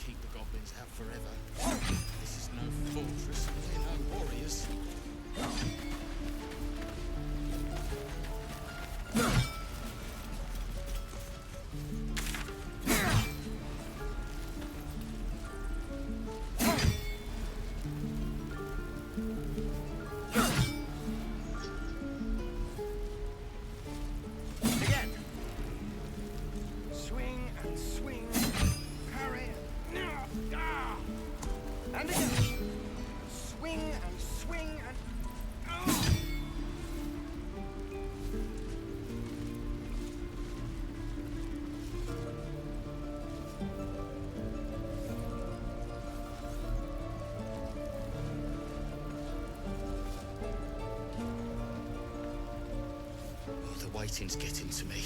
keep the goblins out forever. This is no fortress, we're no warriors. Waiting's getting to me.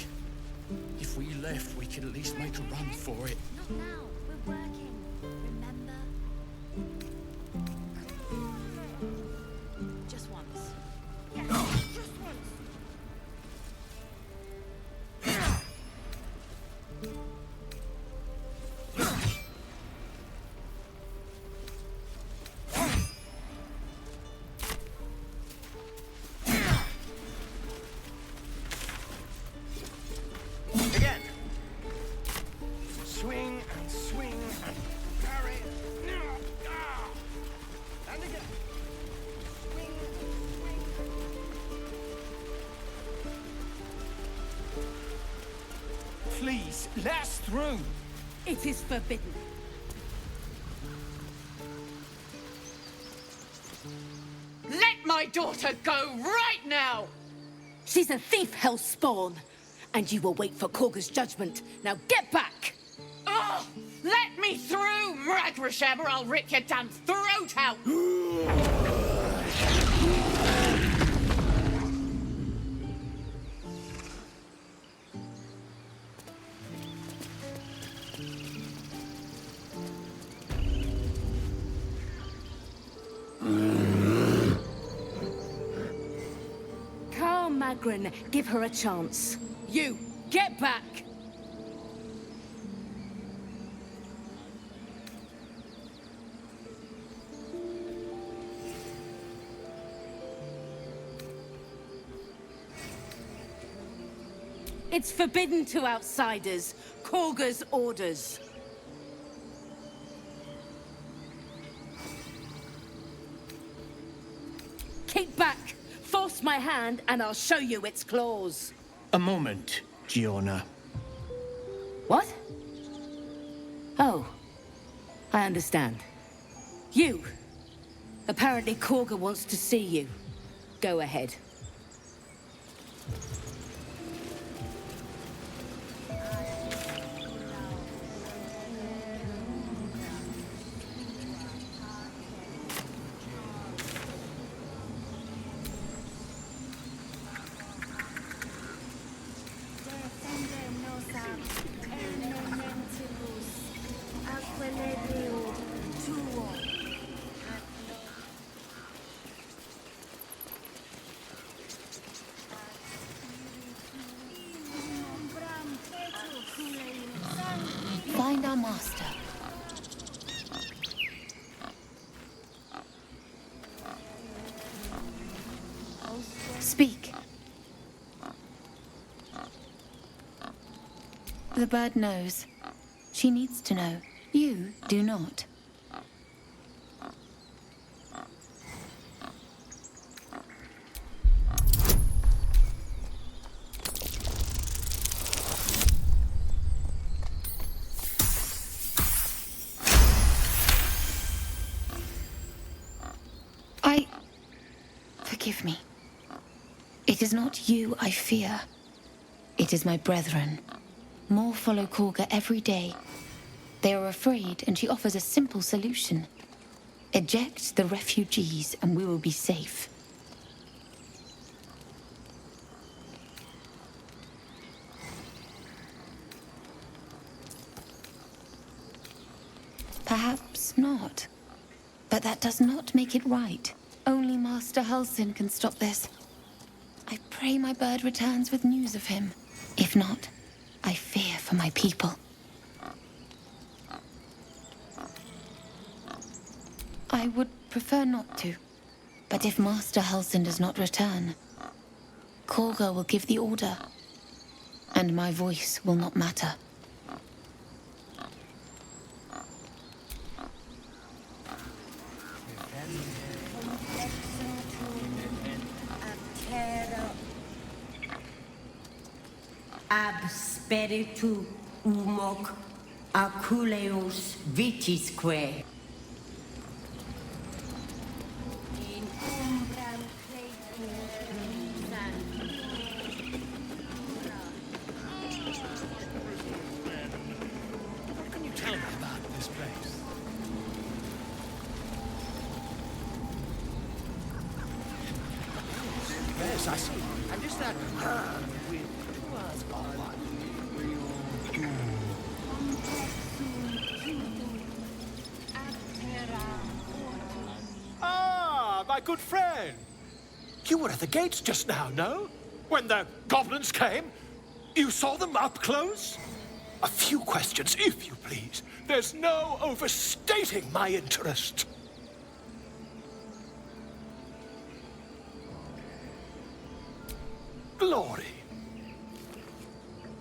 If we left, we could at least make a run for it. Not now. We're working. Remember? Just once. Yeah, just once. Please, let us through! It is forbidden. Let my daughter go right now! She's a thief, hellspawn. And you will wait for Korga's judgment. Now get back! Oh, let me through, Mragrasham, or I'll rip your damn throat out! Magrin, give her a chance. You, get back! It's forbidden to outsiders. Korga's orders. Keep back! Force my hand, and I'll show you its claws. A moment, Giona. What? Oh. I understand. You. Apparently Korga wants to see you. Go ahead. Find our master. Speak. The bird knows. She needs to know. You do not. Forgive me. It is not you I fear. It is my brethren. More follow Korga every day. They are afraid, and she offers a simple solution. Eject the refugees, and we will be safe. Perhaps not. But that does not make it right. Only Master Halsin can stop this. I pray my bird returns with news of him. If not, I fear for my people. I would prefer not to. But if Master Halsin does not return, Korga will give the order, and my voice will not matter. Ab spiritu umok aculeus vitisque. In umbram What can you tell me about this place? Yes, I see. And is that with Ah, my good friend. You were at the gates just now, no? When the goblins came? You saw them up close? A few questions, if you please. There's no overstating my interest. Glory.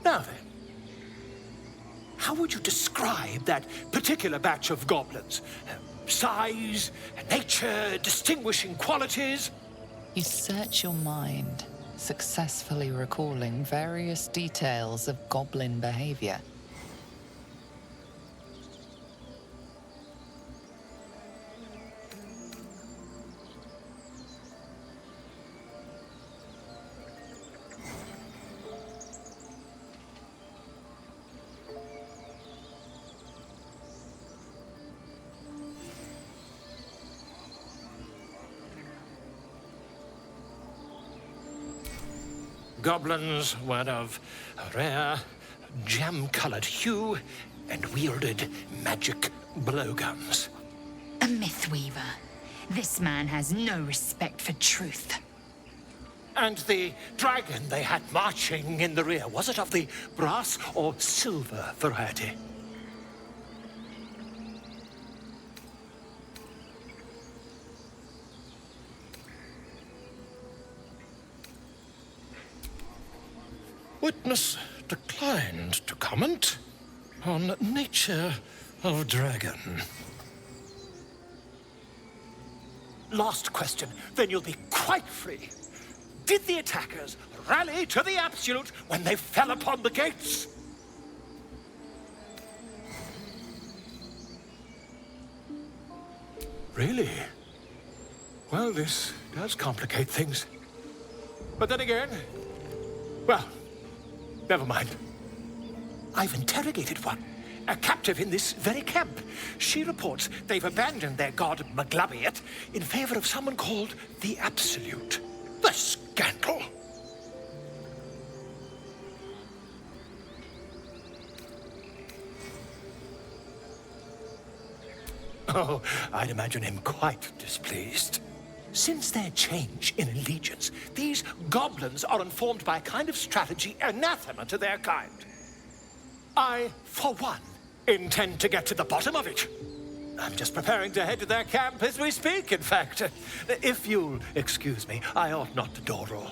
Now then, how would you describe that particular batch of goblins? Size, nature, distinguishing qualities? You search your mind, successfully recalling various details of goblin behavior. Goblins were of a rare, jam-colored hue and wielded magic blowguns. A mythweaver. This man has no respect for truth. And the dragon they had marching in the rear, was it of the brass or silver variety? Witness declined to comment on nature of dragon. Last question, then you'll be quite free. Did the attackers rally to the absolute when they fell upon the gates? Really? Well, this does complicate things. But then again, well, never mind. I've interrogated one, a captive in this very camp. She reports they've abandoned their god Maglabiet in favor of someone called the Absolute. The scandal! Oh, I'd imagine him quite displeased. Since their change in allegiance, these goblins are informed by a kind of strategy anathema to their kind. I, for one, intend to get to the bottom of it. I'm just preparing to head to their camp as we speak, in fact. If you'll excuse me, I ought not to door roll.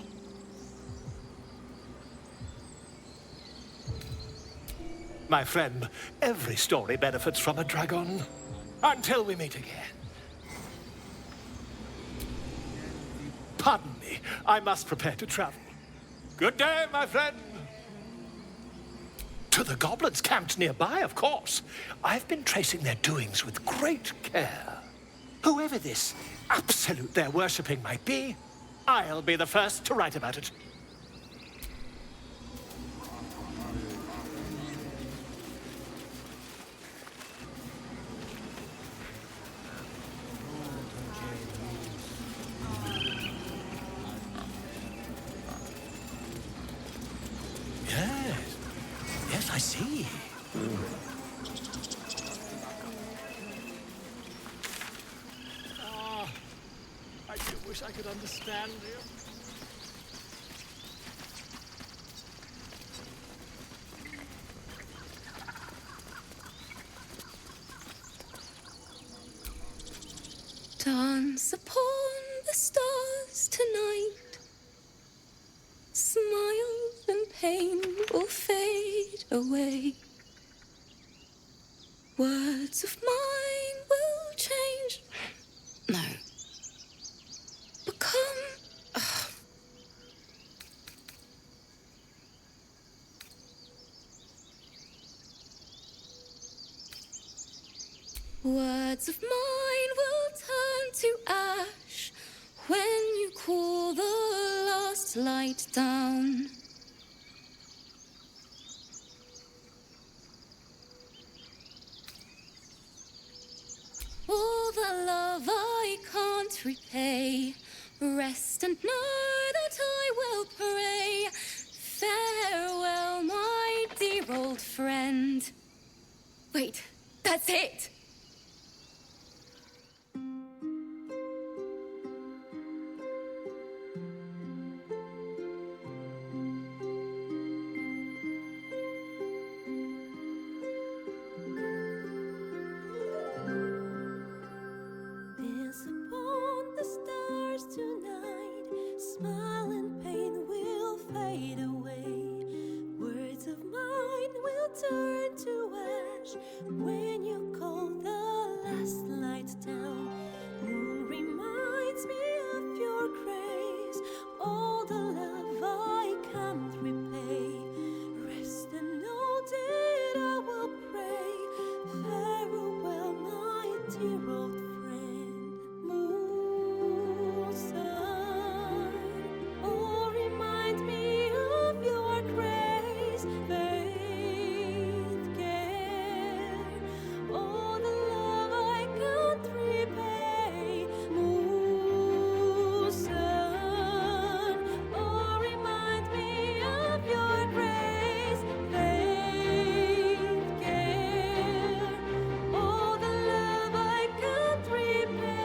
My friend, every story benefits from a dragon. Until we meet again. Pardon me, I must prepare to travel. Good day, my friend. To the goblins camped nearby, of course. I've been tracing their doings with great care. Whoever this absolute they're worshipping might be, I'll be the first to write about it. Yes, I see. I do wish I could understand you. Dance upon the stars tonight. Smile and pain will fade away. Words of mine will change. No. Become. Words of mine will turn to ash when you cool the last light down. All the love I can't repay, rest and know that I will pray. Farewell, my dear old friend. Wait, that's it! Dance upon the stars tonight. Smile and pain will fade away. Words of mine will turn to ash when you call the last light down. Moon reminds me of your grace. All the love I can't repay. Rest and know that I will pray. Farewell, my dear old friend. Moon, sun, oh, remind me of your grace. Faith, care, all the love I can't repay. Moon, sun, oh, remind me of your grace. Faith, care, all the love I can't repay.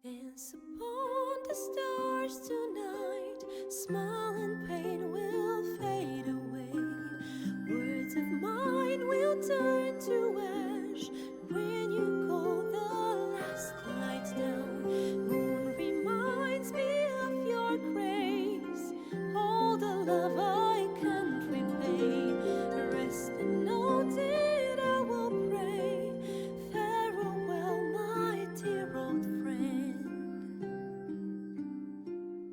Dance upon the stars tonight. Smile and pain will fade away. Words of mine will turn to ash when you call the last light down. Moon reminds me of your grace. All the love I can't repay. Rest and know that I will pray. Farewell, my dear old friend.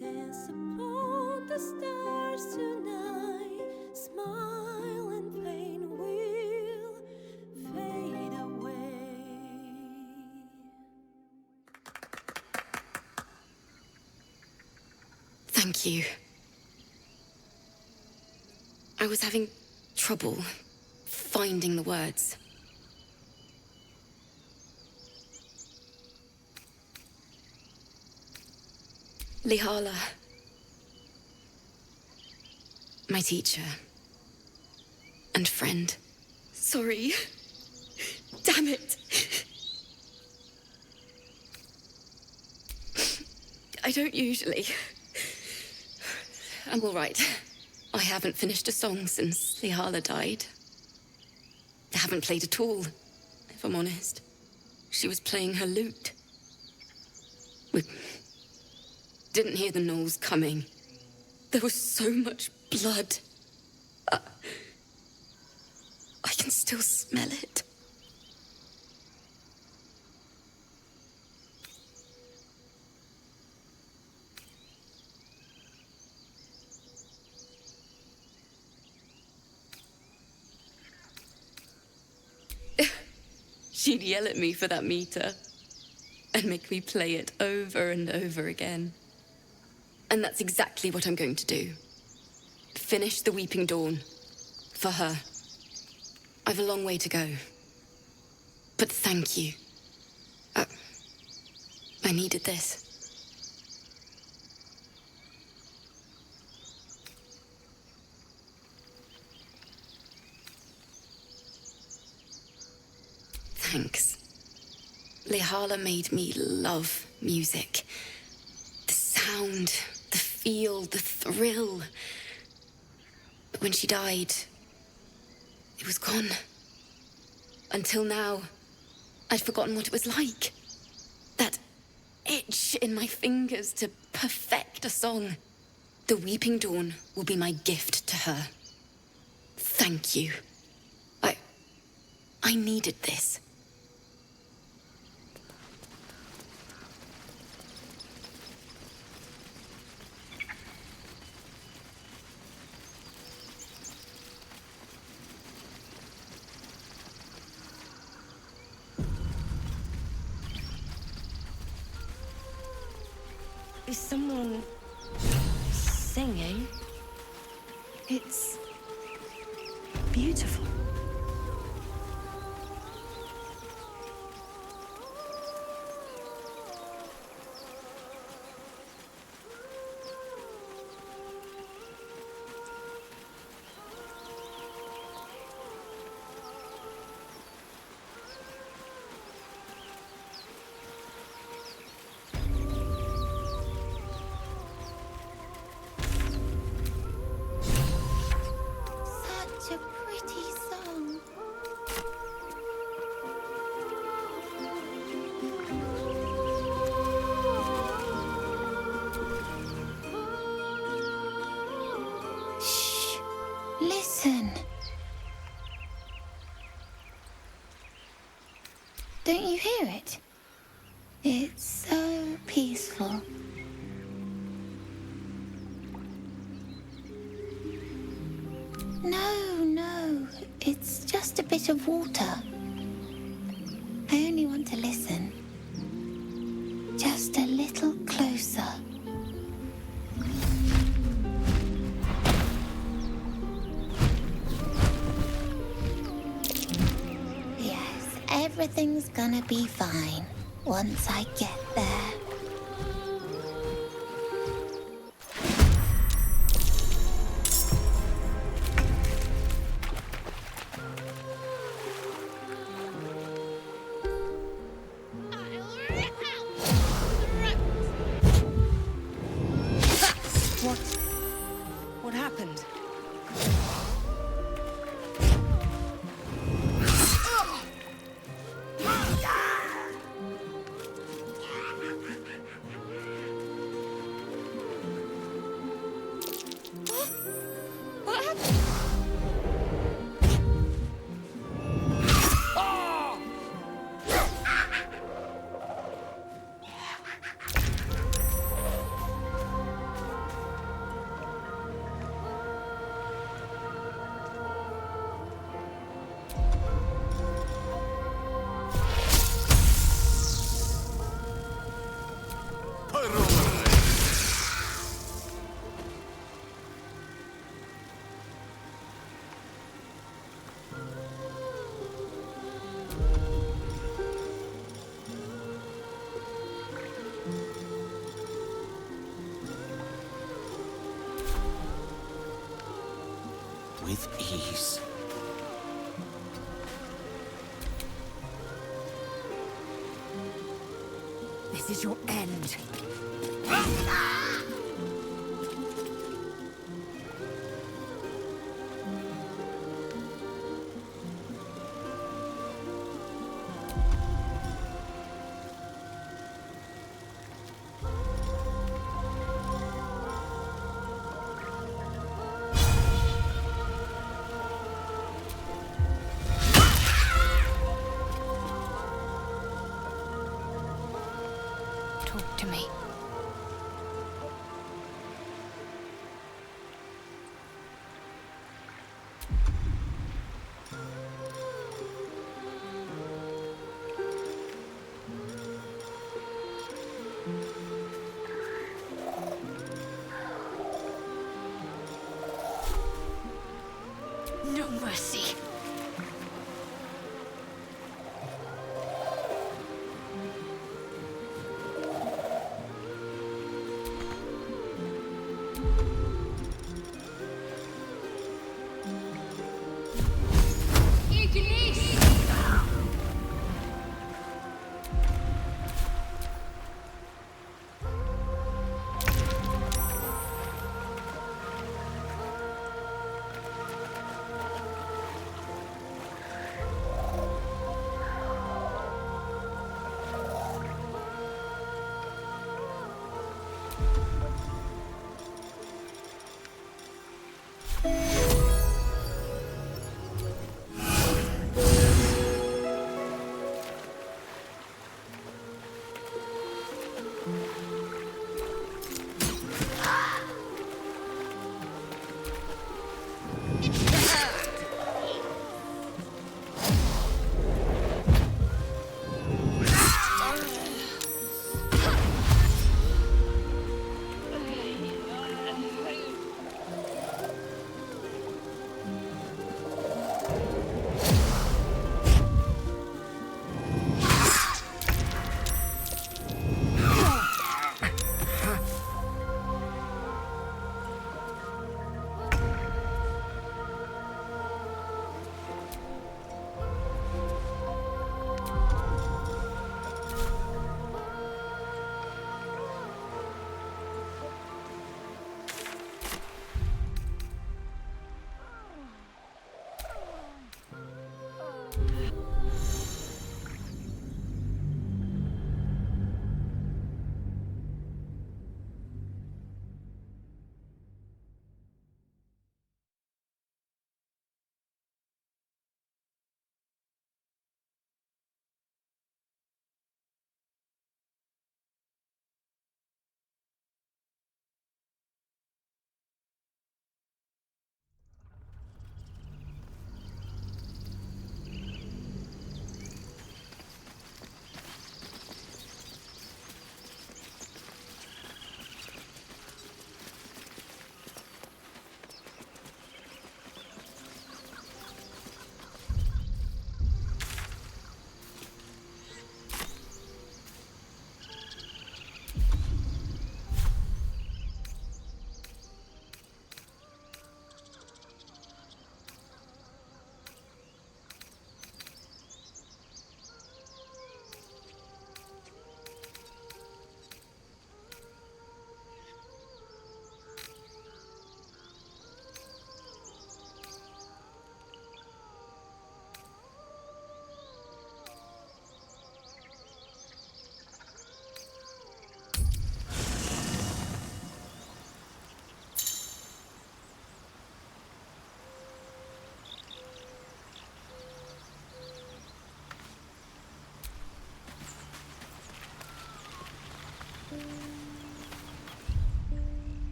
Dance upon the stars tonight. Smile and pain will fade away. Thank you. I was having trouble finding the words. Lihala, my teacher and friend. Sorry. Damn it. I don't usually. I'm all right. I haven't finished a song since Lihala died. I haven't played at all, if I'm honest. She was playing her lute. We didn't hear the gnolls coming. There was so much blood. I can still smell it. She'd yell at me for that meter. and make me play it over and over again. And that's exactly what I'm going to do. Finish the Weeping Dawn. For her. I've a long way to go. But thank you. I needed this. Thanks. Lehala made me love music. The sound, the feel, the thrill. But when she died, it was gone. Until now, I'd forgotten what it was like. That itch in my fingers to perfect a song. The Weeping Dawn will be my gift to her. Thank you. I needed this. Is someone singing? It's beautiful. Such a pretty song. Shh. Listen. Don't you hear it? It's so peaceful. No, it's just a bit of water. I only want to listen. Just a little closer. Yes, everything's gonna be fine once I get there. What happened? What happened? With ease. This is your end. Talk to me. No mercy.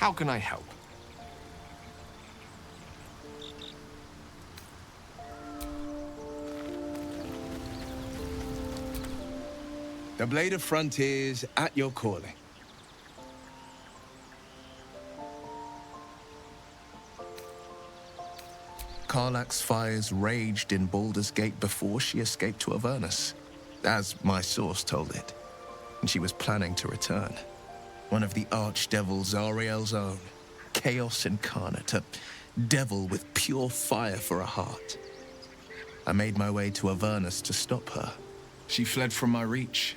How can I help? The Blade of Frontiers at your calling. Karlach's fires raged in Baldur's Gate before she escaped to Avernus, as my source told it, and she was planning to return. One of the archdevils Zariel's own, chaos incarnate, a devil with pure fire for a heart. I made my way to Avernus to stop her. She fled from my reach,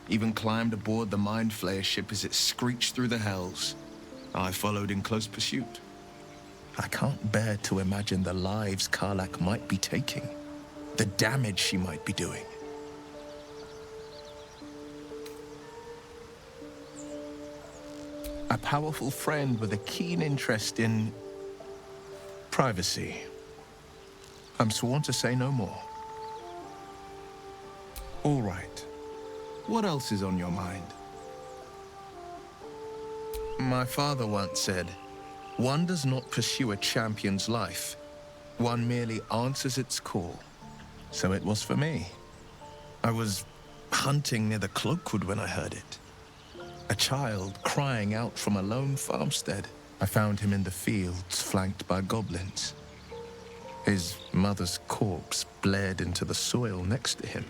even climbed aboard the Mind Flayer ship as it screeched through the hells. I followed in close pursuit. I can't bear to imagine the lives Karlach might be taking, the damage she might be doing. A powerful friend with a keen interest in privacy. I'm sworn to say no more. All right. What else is on your mind? My father once said, one does not pursue a champion's life. One merely answers its call. So it was for me. I was hunting near the Cloakwood when I heard it. A child crying out from a lone farmstead. I found him in the fields, flanked by goblins. His mother's corpse blared into the soil next to him.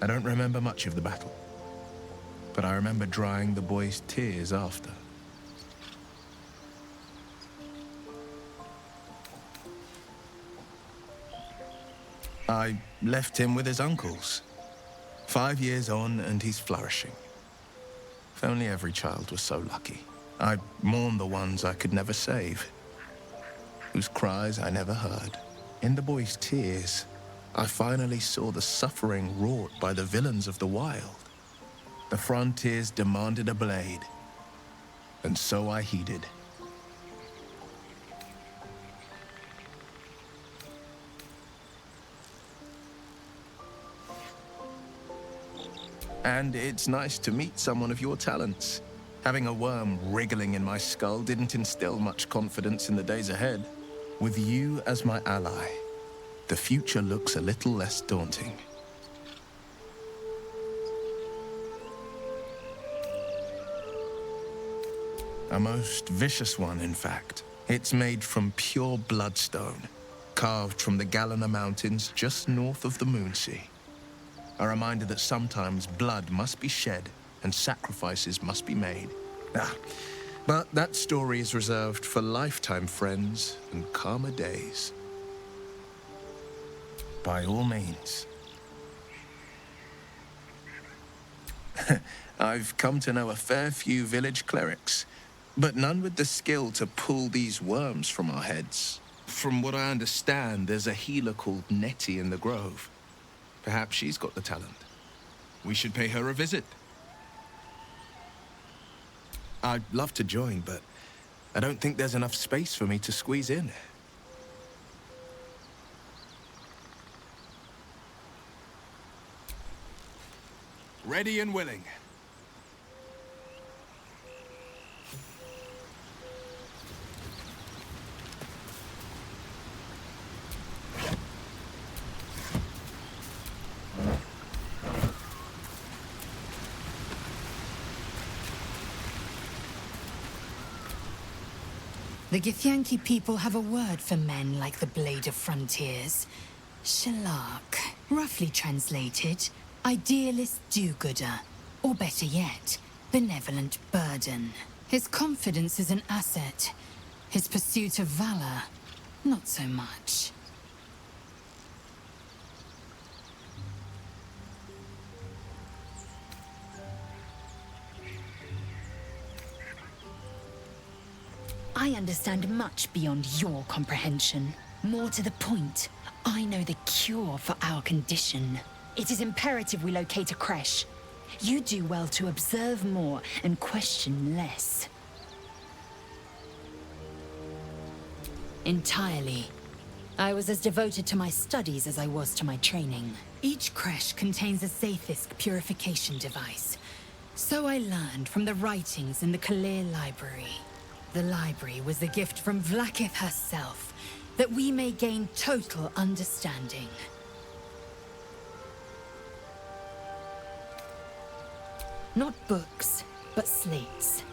I don't remember much of the battle, but I remember drying the boy's tears after. I left him with his uncles. 5 years on, and he's flourishing. If only every child was so lucky. I mourn the ones I could never save, whose cries I never heard. In the boy's tears, I finally saw the suffering wrought by the villains of the wild. The frontiers demanded a blade, and so I heeded. And it's nice to meet someone of your talents. Having a worm wriggling in my skull didn't instill much confidence in the days ahead. With you as my ally, the future looks a little less daunting. A most vicious one, in fact. It's made from pure bloodstone, carved from the Galena Mountains just north of the Moonsea. A reminder that sometimes blood must be shed and sacrifices must be made. But that story is reserved for lifetime friends and calmer days. By all means. I've come to know a fair few village clerics, but none with the skill to pull these worms from our heads. From what I understand, there's a healer called Nettie in the Grove. Perhaps she's got the talent. We should pay her a visit. I'd love to join, but I don't think there's enough space for me to squeeze in. Ready and willing. The Githyanki people have a word for men like the Blade of Frontiers. Shalak. Roughly translated, idealist do-gooder. Or better yet, benevolent burden. His confidence is an asset. His pursuit of valor, not so much. I understand much beyond your comprehension. More to the point, I know the cure for our condition. It is imperative we locate a creche. You do well to observe more and question less. Entirely. I was as devoted to my studies as I was to my training. Each creche contains a Zaithisk purification device. So I learned from the writings in the Kalir Library. The library was the gift from Vlaakith herself, that we may gain total understanding. Not books, but slates.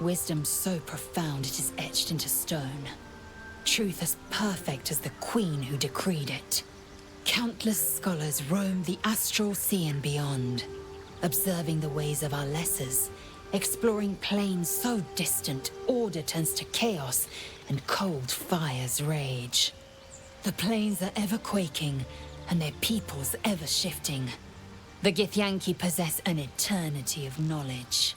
Wisdom so profound it is etched into stone. Truth as perfect as the queen who decreed it. Countless scholars roam the astral sea and beyond, observing the ways of our lessers, exploring planes so distant order turns to chaos and cold fires rage. The planes are ever quaking, and their peoples ever shifting. The Githyanki possess an eternity of knowledge.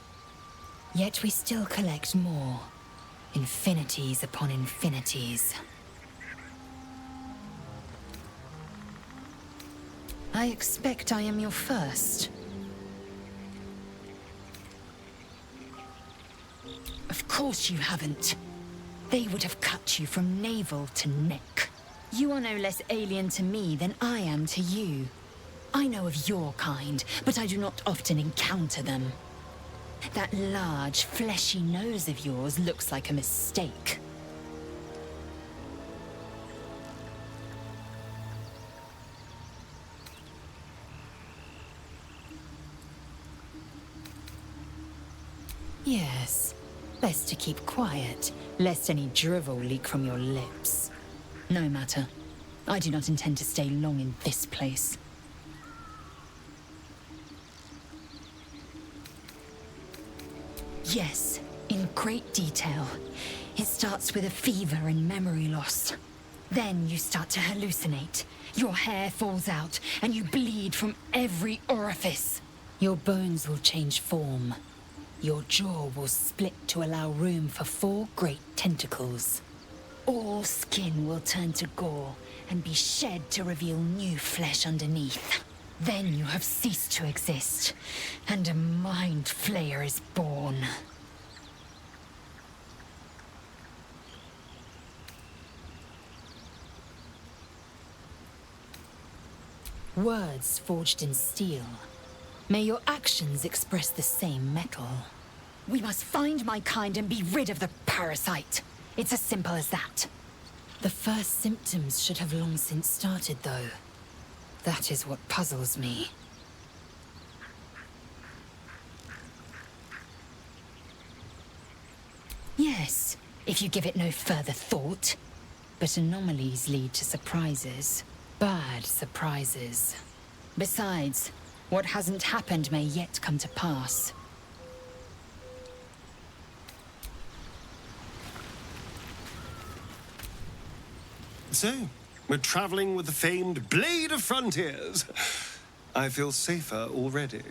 Yet we still collect more. Infinities upon infinities. I expect I am your first. Of course you haven't. They would have cut you from navel to neck. You are no less alien to me than I am to you. I know of your kind, but I do not often encounter them. That large, fleshy nose of yours looks like a mistake. Yes, best to keep quiet, lest any drivel leak from your lips. No matter. I do not intend to stay long in this place. Yes, in great detail. It starts with a fever and memory loss. Then you start to hallucinate. Your hair falls out, and you bleed from every orifice. Your bones will change form. Your jaw will split to allow room for 4 great tentacles. All skin will turn to gore and be shed to reveal new flesh underneath. Then you have ceased to exist, and a mind flayer is born. Words forged in steel. May your actions express the same metal. We must find my kind and be rid of the parasite. It's as simple as that. The first symptoms should have long since started, though. That is what puzzles me. Yes, if you give it no further thought. But anomalies lead to surprises. Bad surprises. Besides, what hasn't happened may yet come to pass. So, we're traveling with the famed Blade of Frontiers. I feel safer already.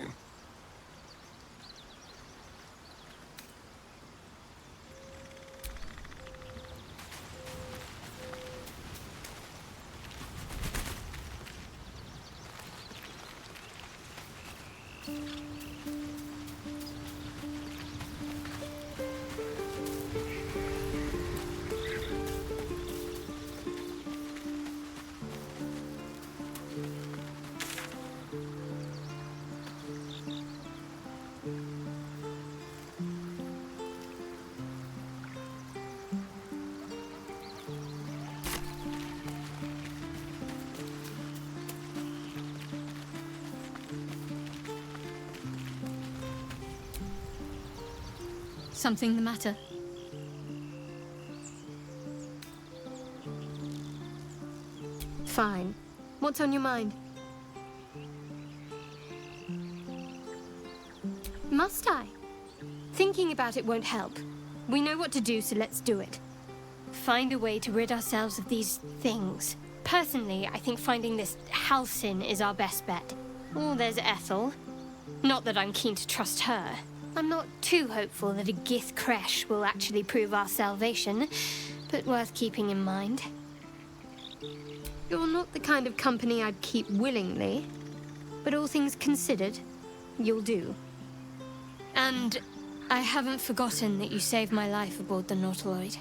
Something the matter? Fine. What's on your mind? Must I? Thinking about it won't help. We know what to do, so let's do it. Find a way to rid ourselves of these things. Personally, I think finding this Halcyon is our best bet. Oh, there's Ethel. Not that I'm keen to trust her. I'm not too hopeful that a Gith Kresh will actually prove our salvation, but worth keeping in mind. You're not the kind of company I'd keep willingly, but all things considered, you'll do. And I haven't forgotten that you saved my life aboard the Nautiloid.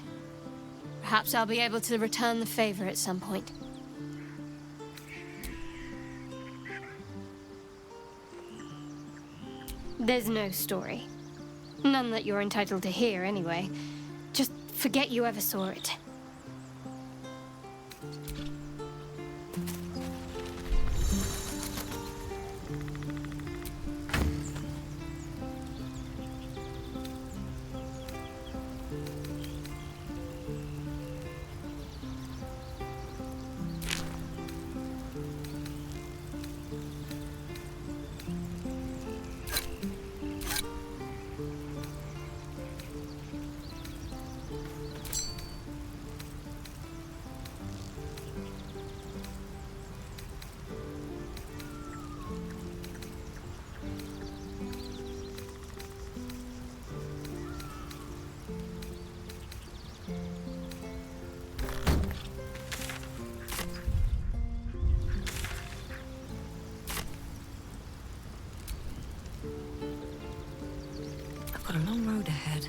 Perhaps I'll be able to return the favor at some point. There's no story. None that you're entitled to hear, anyway. Just forget you ever saw it. I've got a long road ahead.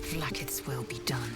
Vlaakith's will be done.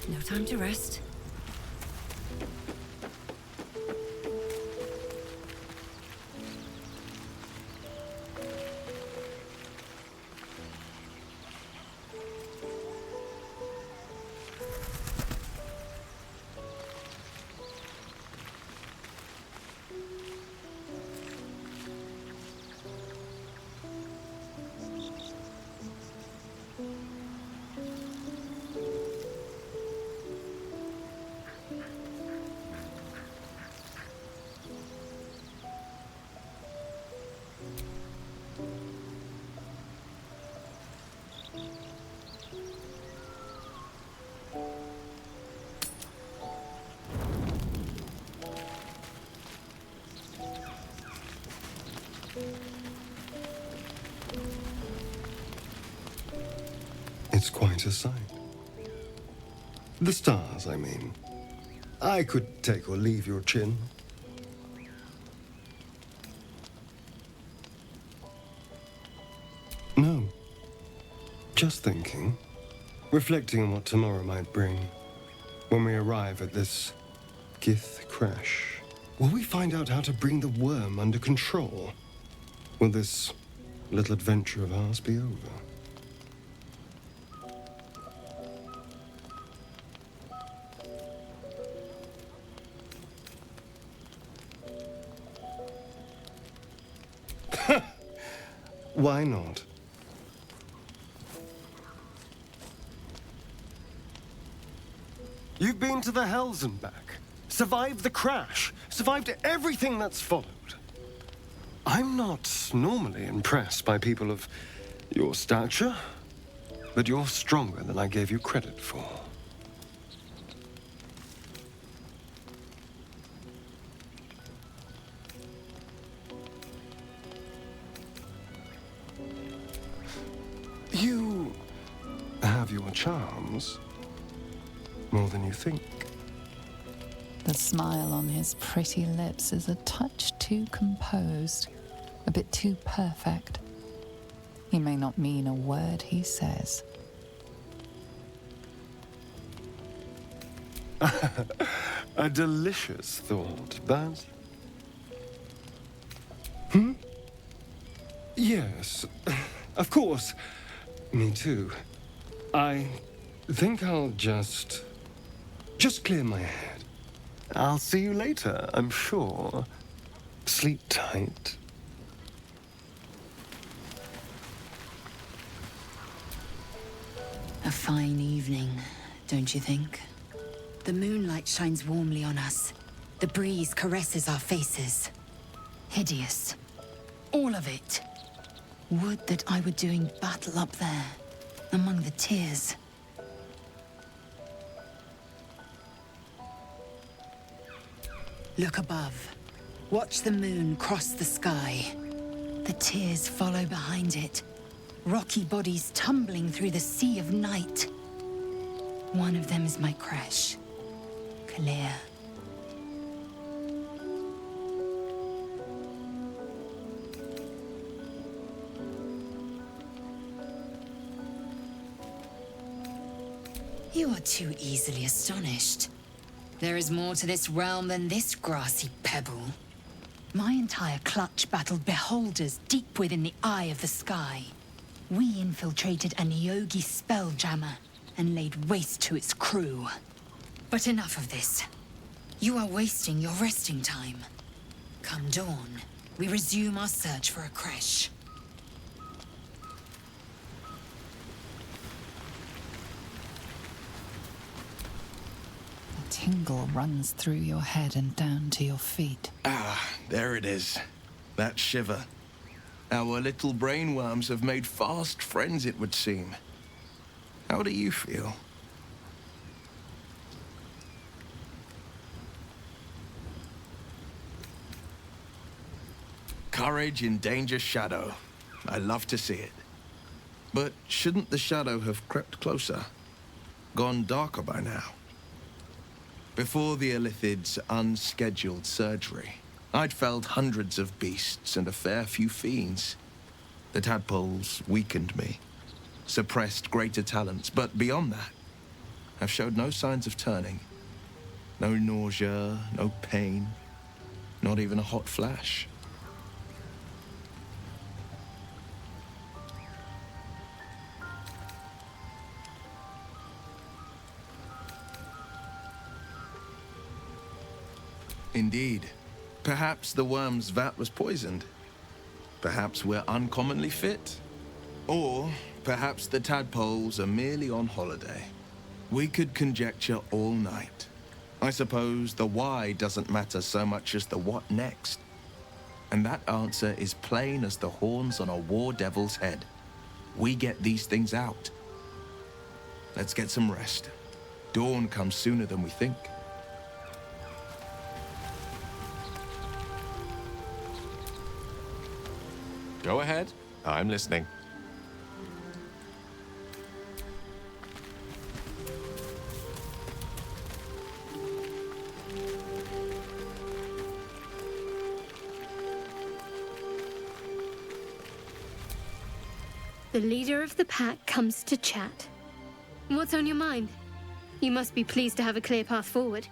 No time to rest. It's quite a sight. The stars, I mean. I could take or leave your chin. No. Just thinking. Reflecting on what tomorrow might bring. When we arrive at this Gith crash. Will we find out how to bring the worm under control? Will this little adventure of ours be over? Why not? You've been to the Hells and back. Survived the crash. Survived everything that's followed. I'm not normally impressed by people of your stature, but you're stronger than I gave you credit for. have your charms. More than you think. The smile on his pretty lips is a touch too composed, a bit too perfect. He may not mean a word he says. A delicious thought, but... Yes, of course. Me too. I think I'll just clear my head. I'll see you later, I'm sure. Sleep tight. A fine evening, don't you think? The moonlight shines warmly on us. The breeze caresses our faces. Hideous. All of it. Would that I were doing battle up there, among the tears. Look above. Watch the moon cross the sky. The tears follow behind it. Rocky bodies tumbling through the sea of night. One of them is my crash. Clear. You are too easily astonished. There is more to this realm than this grassy pebble. My entire clutch battled beholders deep within the eye of the sky. We infiltrated a Nyogi spelljammer and laid waste to its crew. But enough of this. You are wasting your resting time. Come dawn, we resume our search for a creche. A tingle runs through your head and down to your feet. Ah, there it is. That shiver. Our little brainworms have made fast friends, it would seem. How do you feel? Courage in danger shadow. I love to see it. But shouldn't the shadow have crept closer? Gone darker by now? Before the Illithid's unscheduled surgery, I'd felled hundreds of beasts and a fair few fiends. The tadpoles weakened me, suppressed greater talents, but beyond that, I've showed no signs of turning. No nausea, no pain, not even a hot flash. Indeed. Perhaps the worm's vat was poisoned. Perhaps we're uncommonly fit. Or perhaps the tadpoles are merely on holiday. We could conjecture all night. I suppose the why doesn't matter so much as the what next. And that answer is plain as the horns on a war devil's head. We get these things out. Let's get some rest. Dawn comes sooner than we think. Go ahead. I'm listening. The leader of the pack comes to chat. What's on your mind? You must be pleased to have a clear path forward.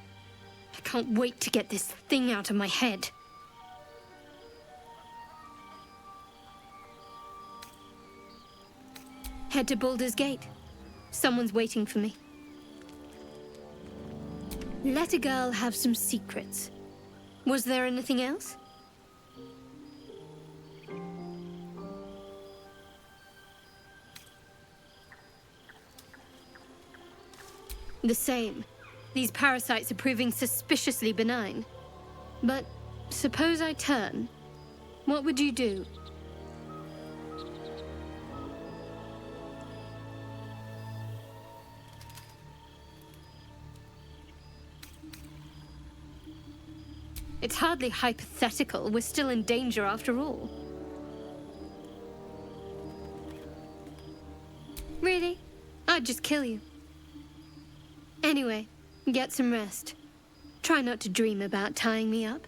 I can't wait to get this thing out of my head. Head to Baldur's Gate. Someone's waiting for me. Let a girl have some secrets. Was there anything else? The same. These parasites are proving suspiciously benign. But suppose I turn. What would you do? It's hardly hypothetical. We're still in danger after all. Really? I'd just kill you. Anyway, get some rest. Try not to dream about tying me up.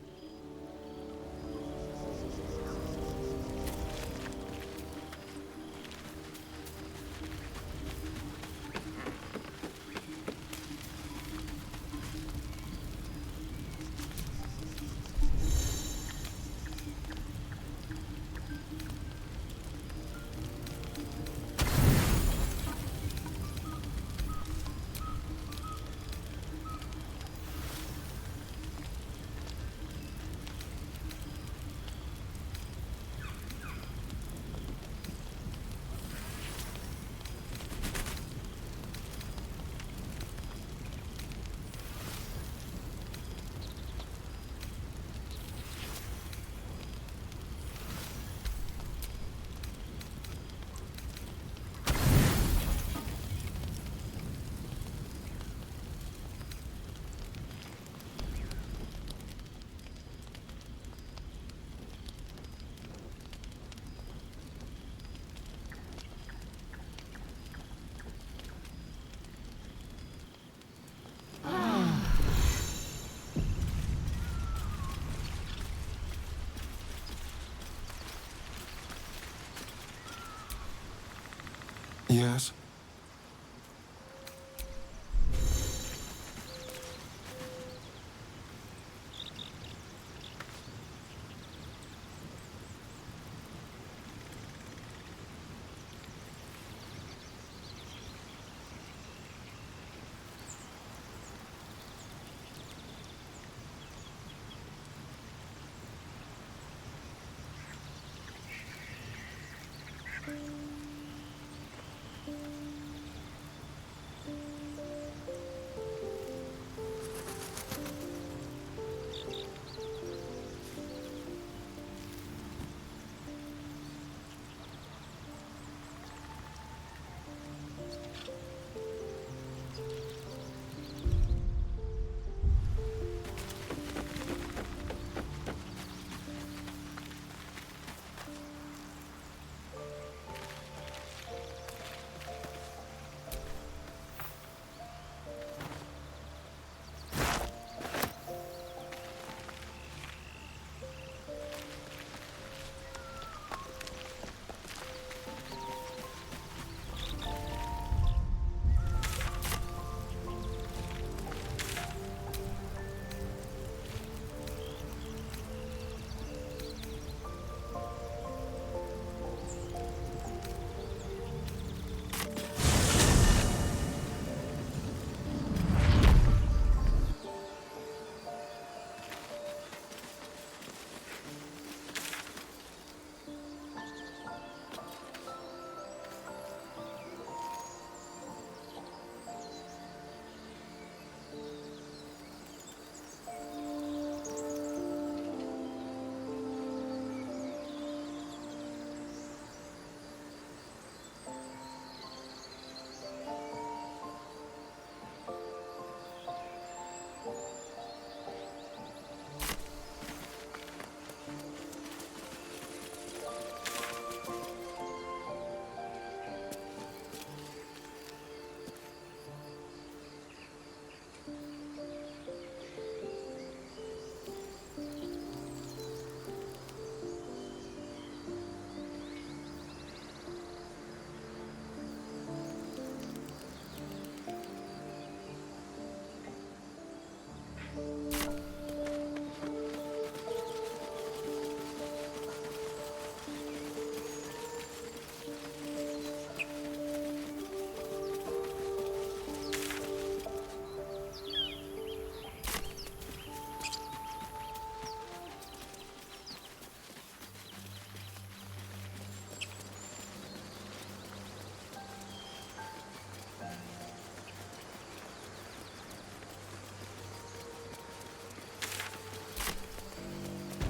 Yes?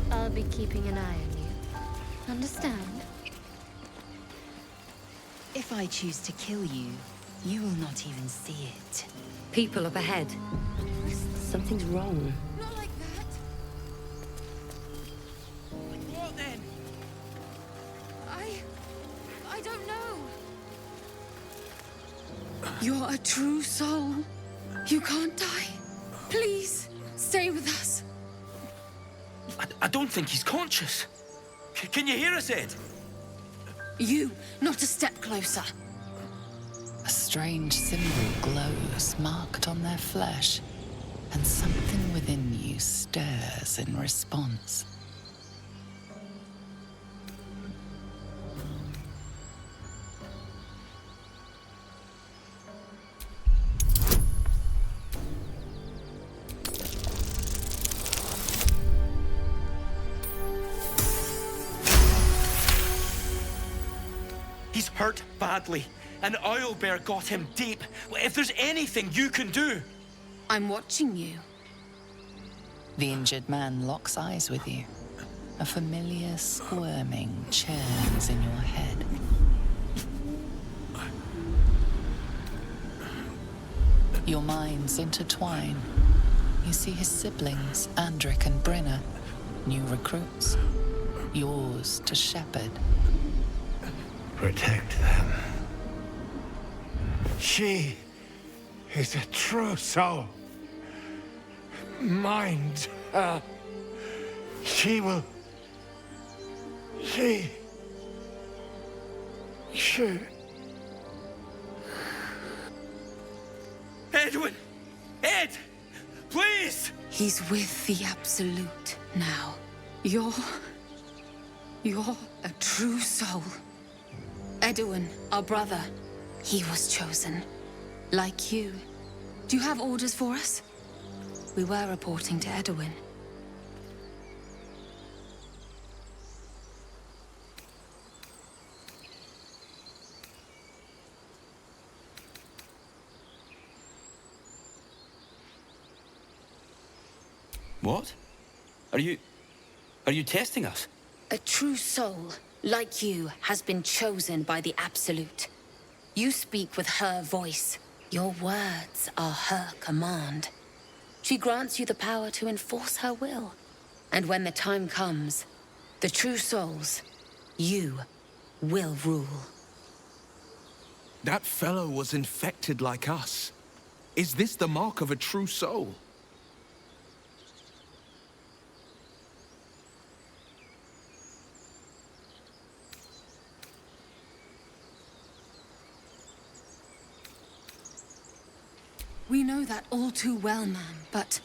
I'll be keeping an eye on you. Understand? If I choose to kill you, you will not even see it. People up ahead. Something's wrong. Not like that. What then? I don't know. You're a true soul. You can't die. Please, stay with us. I don't think he's conscious. Can you hear us, Ed? You, not a step closer. A strange symbol glows, marked on their flesh, and something within you stirs in response. He's hurt badly. An owlbear got him deep. If there's anything you can do... I'm watching you. The injured man locks eyes with you. A familiar squirming churns in your head. Your minds intertwine. You see his siblings, Andric and Brenna, new recruits, yours to shepherd. Protect them. She is a true soul. Mind her. She will... She... Edwin! Ed! Please! He's with the Absolute now. You're a true soul. Edwin, our brother, he was chosen. Like you. Do you have orders for us? We were reporting to Edwin. What? Are you testing us? A true soul, like you, has been chosen by the Absolute. You speak with her voice. Your words are her command. She grants you the power to enforce her will. And when the time comes, the true souls, you, will rule. That fellow was infected like us. Is this the mark of a true soul? We know that all too well, ma'am, but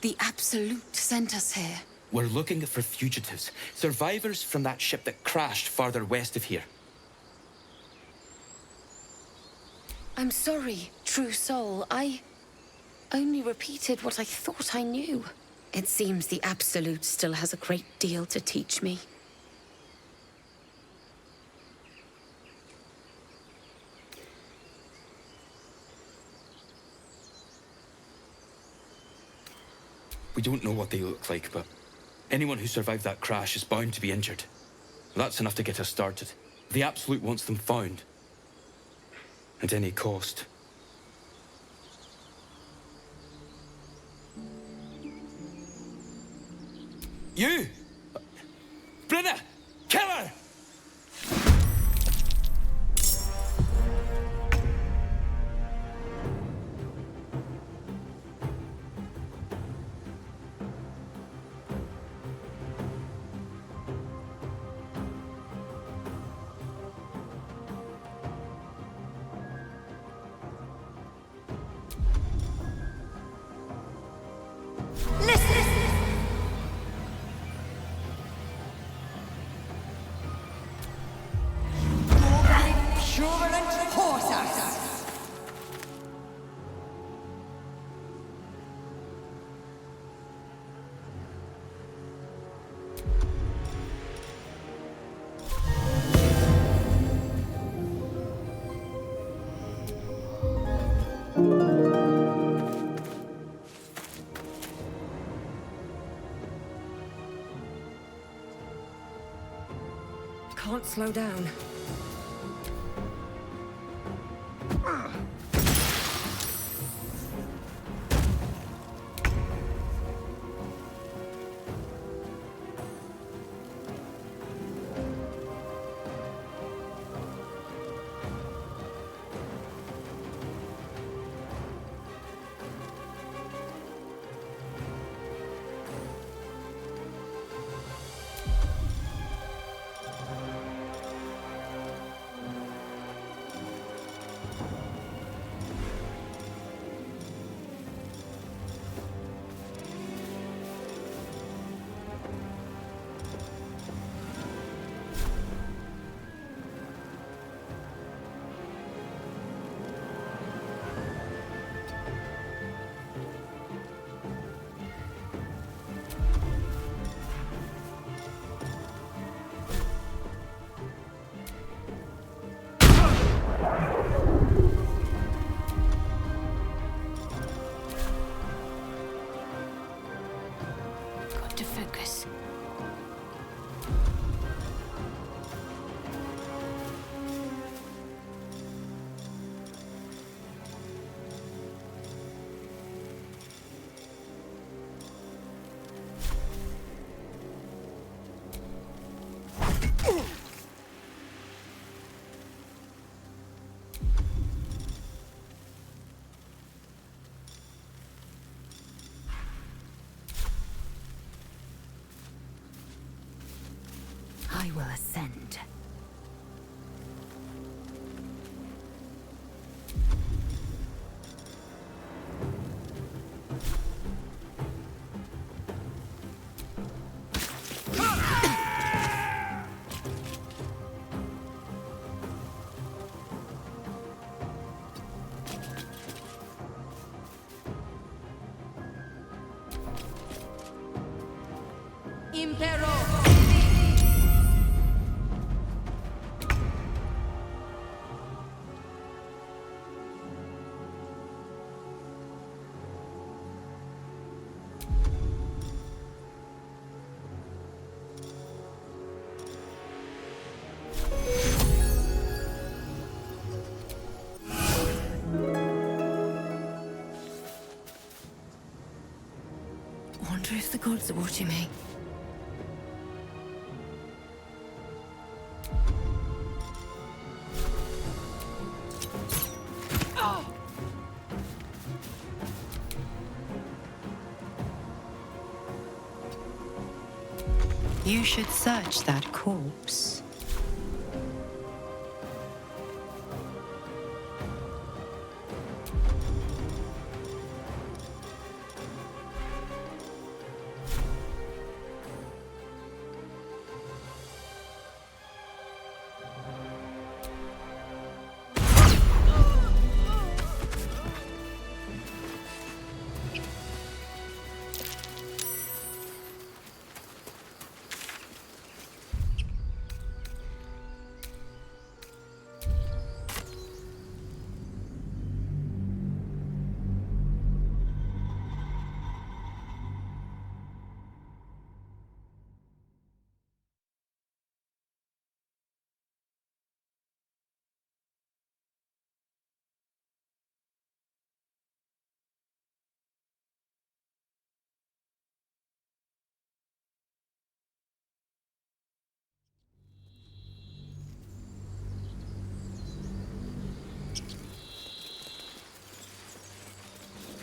the Absolute sent us here. We're looking for fugitives, survivors from that ship that crashed farther west of here. I'm sorry, true soul. I only repeated what I thought I knew. It seems the Absolute still has a great deal to teach me. We don't know what they look like, but anyone who survived that crash is bound to be injured. That's enough to get us started. The Absolute wants them found. At any cost. You! Brenna! Kill her! Can't slow down. I will ascend. Wonder if the gods are watching me. You should search that corpse.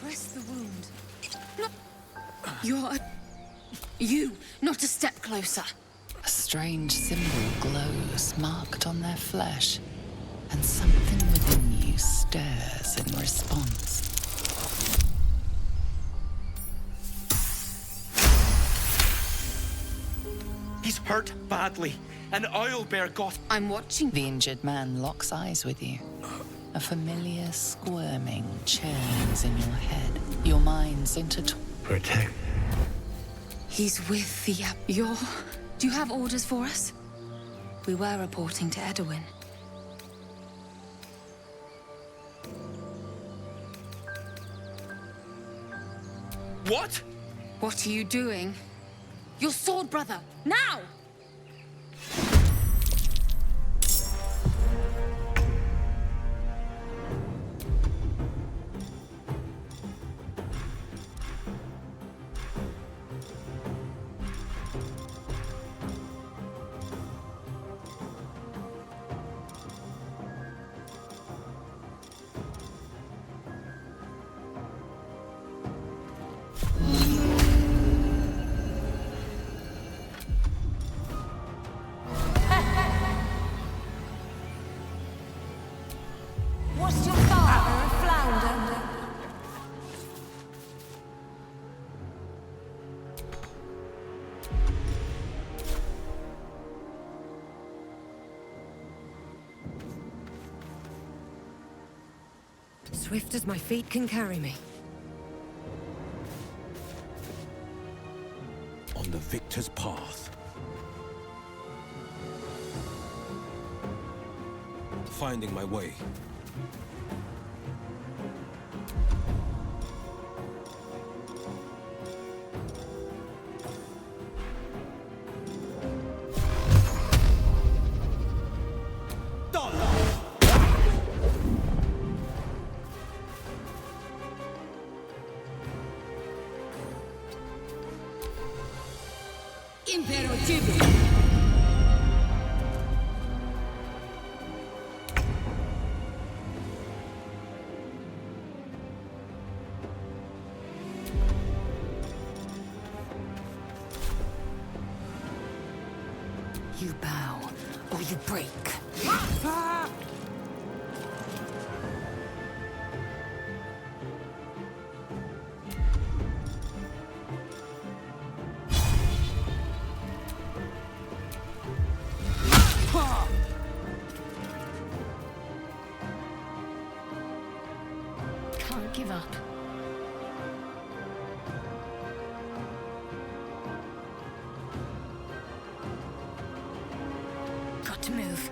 Press the wound. No. You, not a step closer. A strange symbol glows, marked on their flesh, and something within you stirs in response. He's hurt badly. An owlbear got... I'm watching. The injured man locks eyes with you. A familiar squirming churns in your head. Your minds intertwine. Protect. He's with the... Do you have orders for us? We were reporting to Edwin. What? What are you doing? Your sword, brother! Now! Was your father a flounder? Swift as my feet can carry me. On the victor's path. Finding my way. You bow, or you break. Can't give up. Got to move.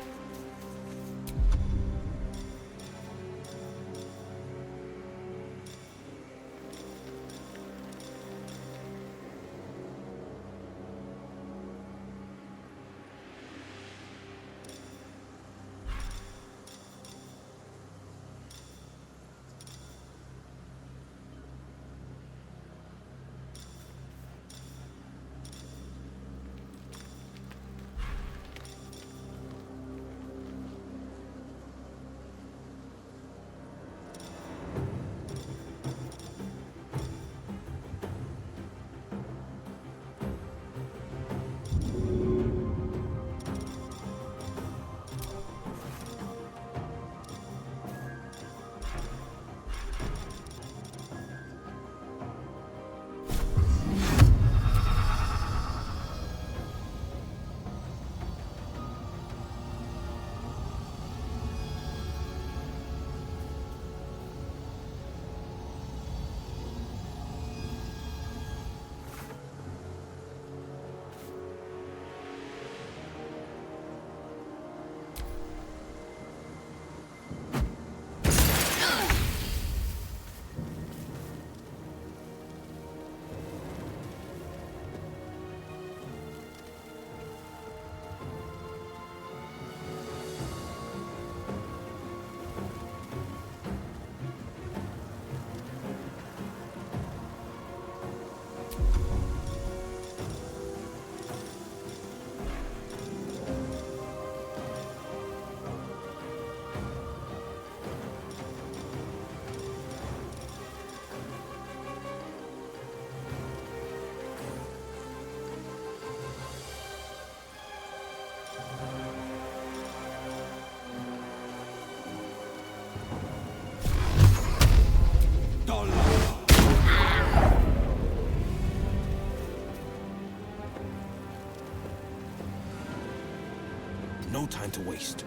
No time to waste.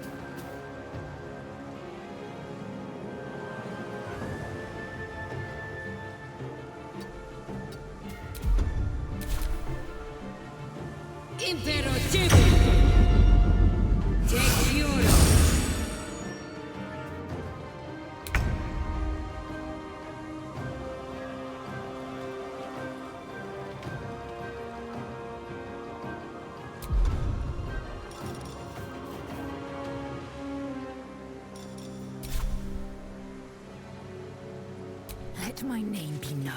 Impero Civic! Take Europe! Let my name be known.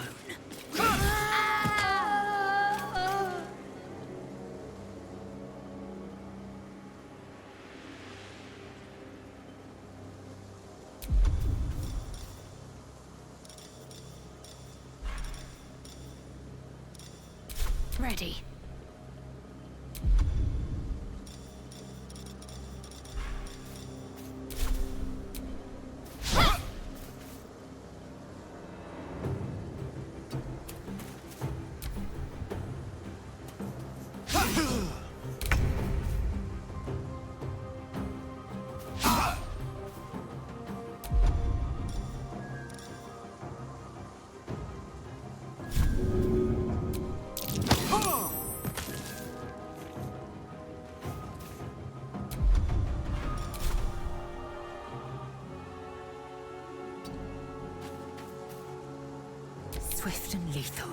Ready. Swift and lethal.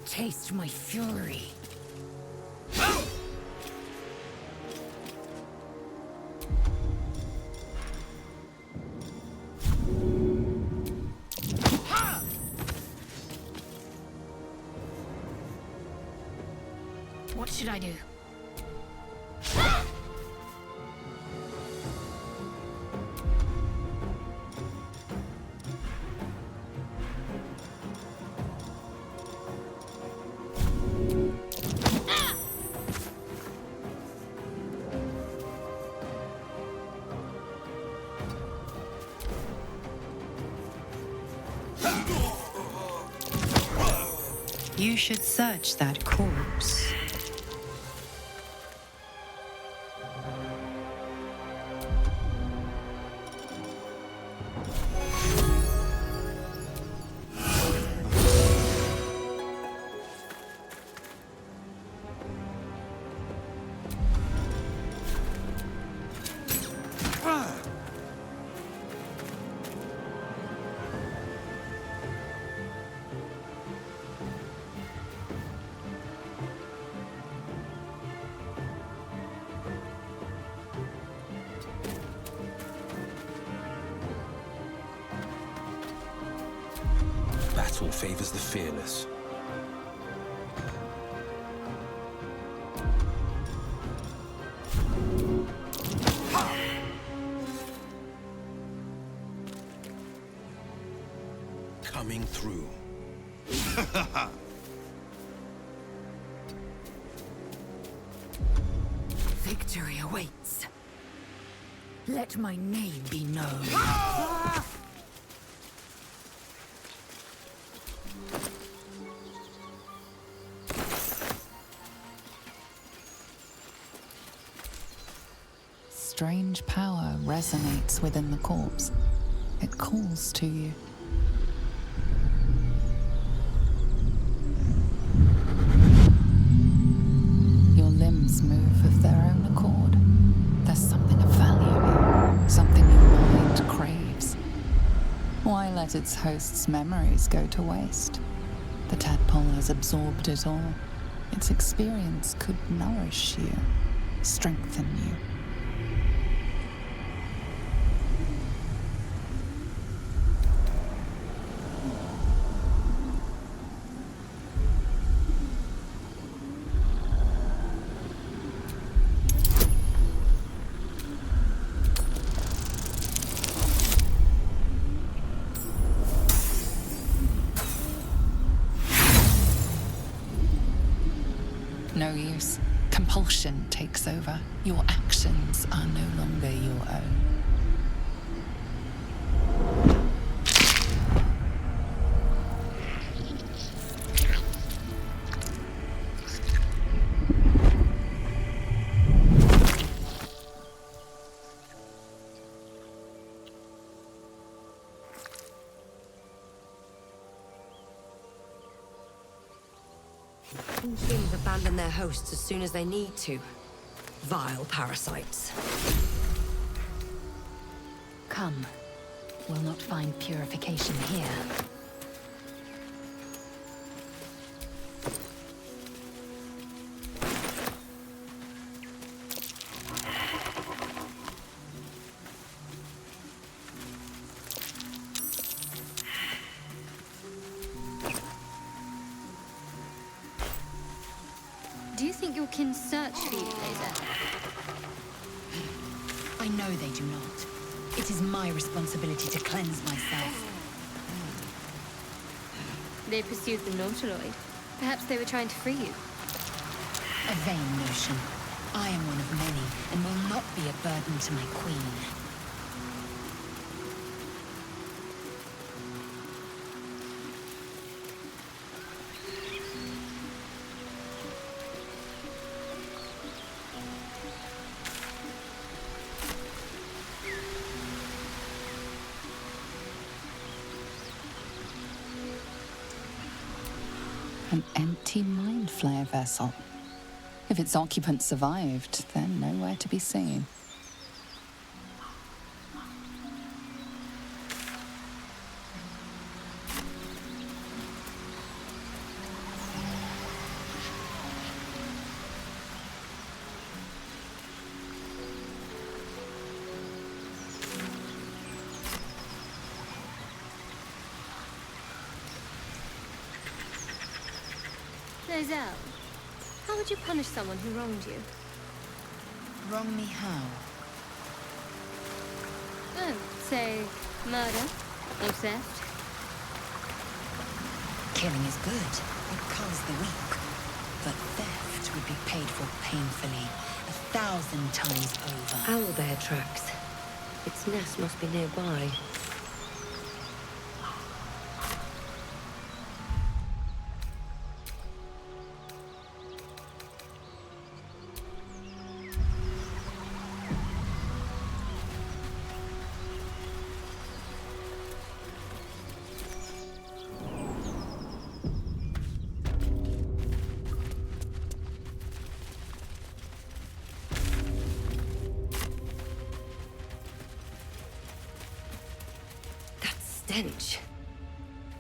Taste my fury. What should I do? You should search that corpse. Battle favors the fearless. Coming through. Victory awaits. Let my name be known. Strange power resonates within the corpse. It calls to you. Your limbs move of their own accord. There's something of value here, something your mind craves. Why let its host's memories go to waste? The tadpole has absorbed it all. Its experience could nourish you, strengthen you. No use. Compulsion takes over. Your actions are no longer your own. Things abandon their hosts as soon as they need to. Vile parasites. Come. We'll not find purification here. Do you think your kin search for you, Laser? I know they do not. It is my responsibility to cleanse myself. They pursued the Nautiloid. Perhaps they were trying to free you. A vain notion. I am one of many, and will not be a burden to my queen. An empty mind flayer vessel. If its occupant survived, then nowhere to be seen. Lae'zel, how would you punish someone who wronged you? Wrong me how? Oh, say, murder or theft? Killing is good. It culls the weak. But theft would be paid for painfully, 1,000 times over. Owlbear tracks. Its nest must be nearby. stench.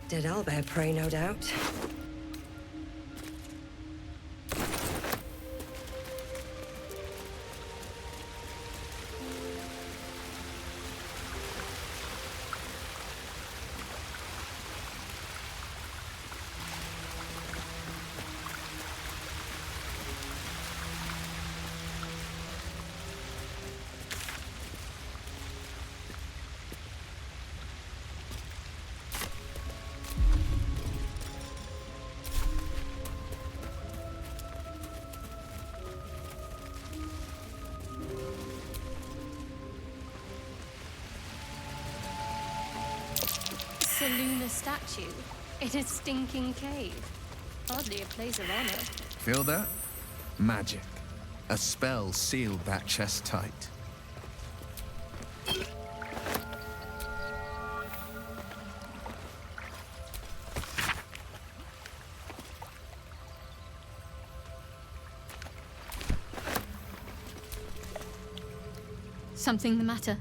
Dead owlbear prey, no doubt. Lunar statue in a stinking cave. Hardly a place of honor. Feel that? Magic. A spell sealed that chest tight. Something the matter?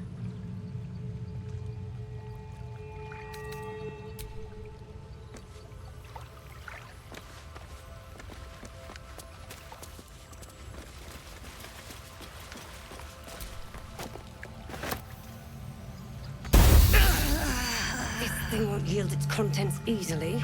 Thing won't yield its contents easily.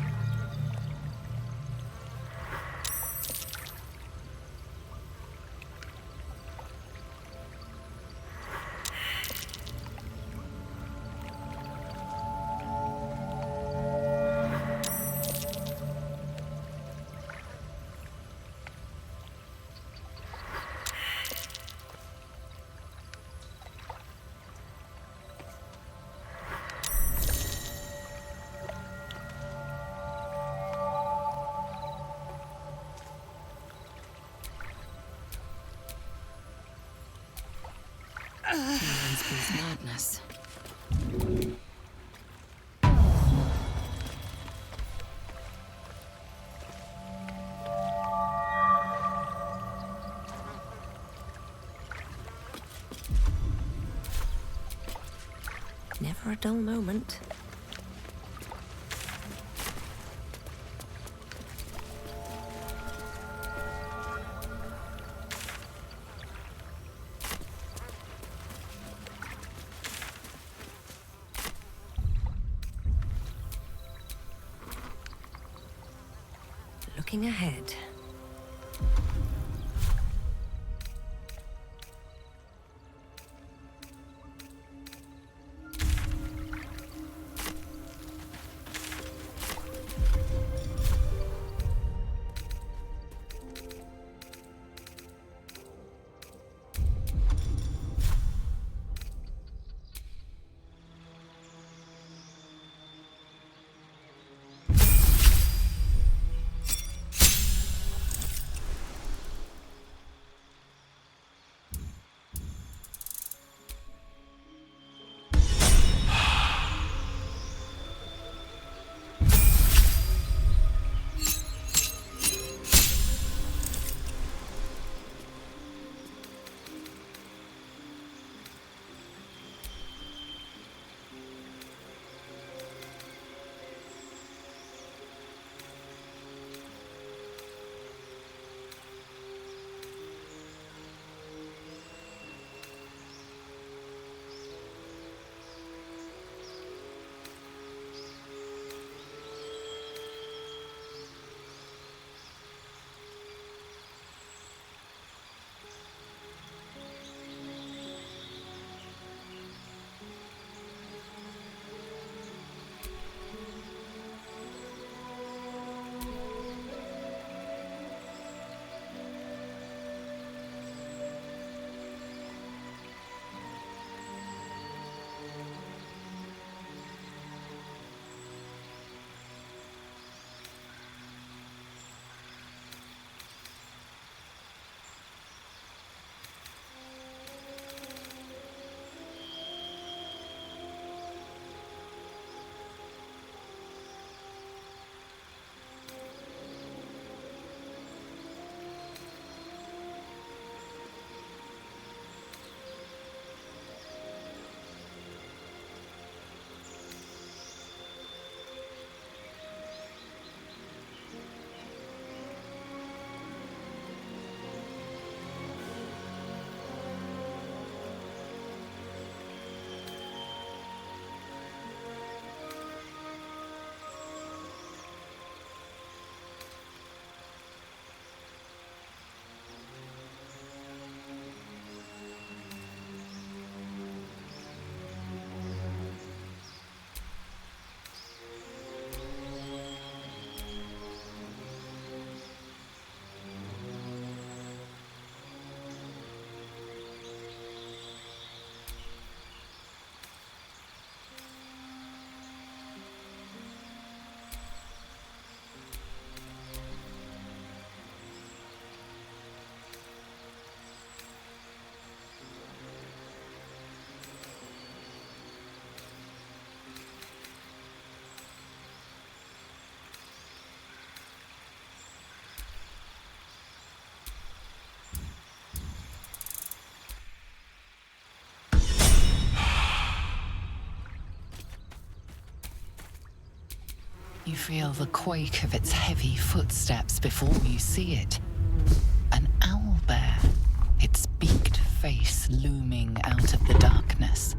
Madness. Never a dull moment. Looking ahead. You feel the quake of its heavy footsteps before you see it. An owlbear, its beaked face looming out of the darkness.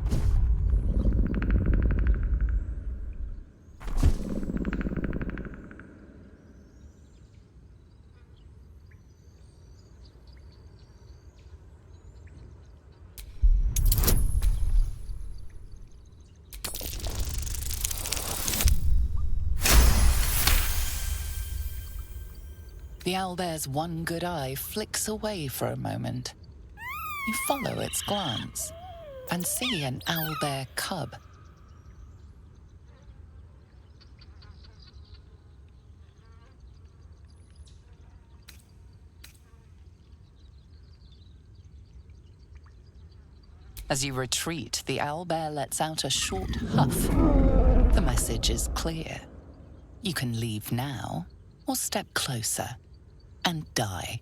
The owlbear's one good eye flicks away for a moment. You follow its glance and see an owlbear cub. As you retreat, the owlbear lets out a short huff. The message is clear. You can leave now or step closer and die.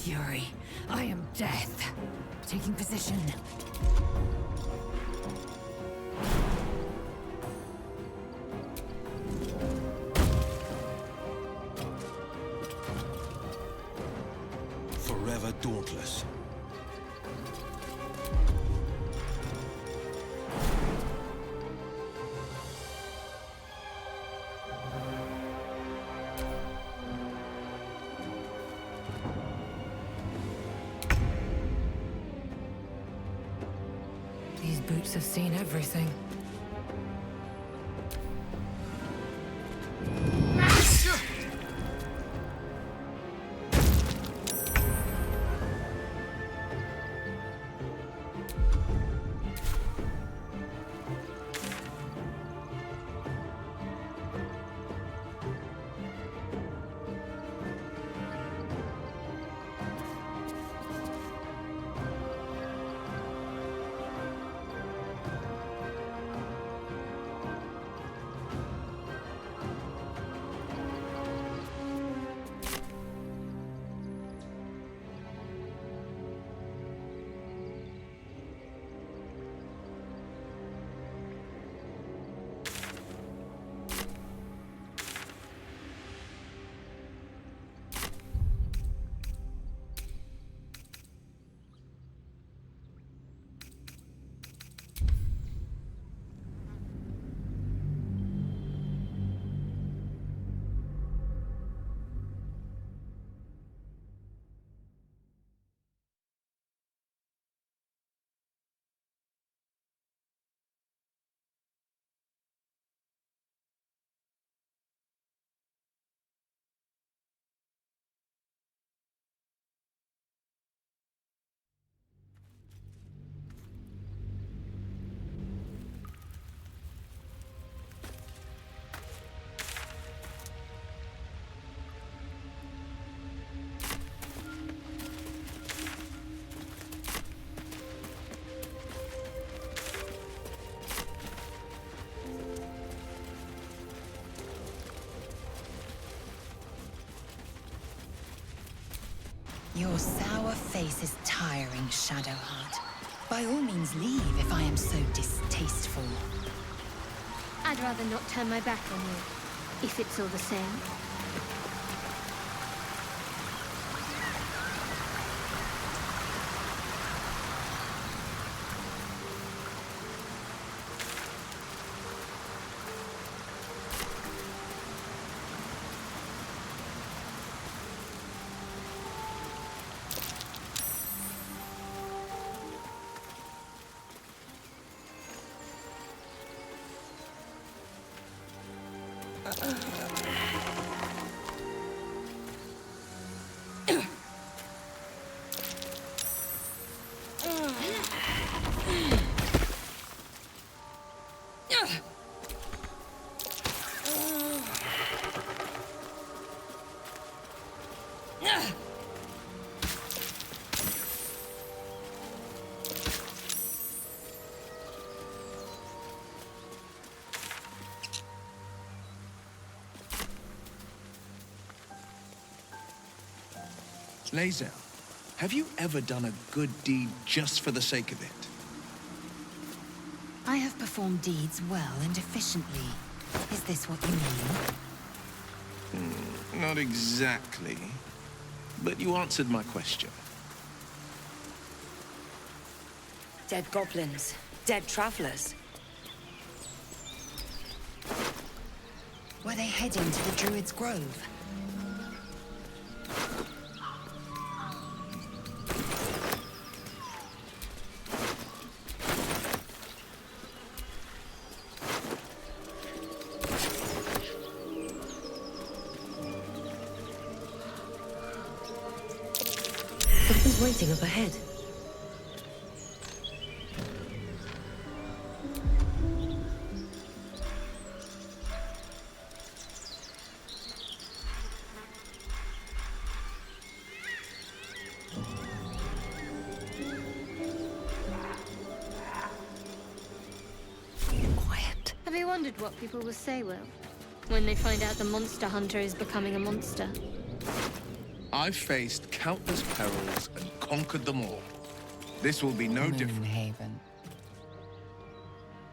Fury. I am death. Taking position. Forever dauntless. These boots have seen everything. Your sour face is tiring, Shadowheart. By all means leave if I am so distasteful. I'd rather not turn my back on you, if it's all the same. Lae'zel, have you ever done a good deed just for the sake of it? I have performed deeds well and efficiently. Is this what you mean? Not exactly, but you answered my question. Dead goblins, dead travelers. Were they heading to the Druid's Grove? Something's waiting up ahead. Quiet. Have you wondered what people will say, Will, when they find out the monster hunter is becoming a monster? I've faced countless perils and conquered them all. This will be no different. Haven.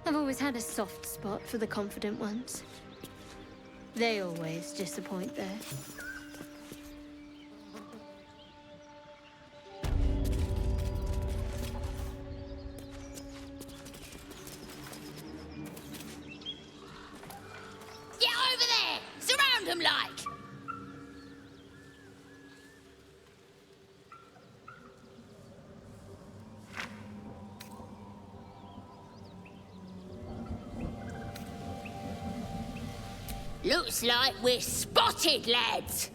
I've always had a soft spot for the confident ones. They always disappoint, though. Get over there! Surround them like! Looks like we're spotted, lads!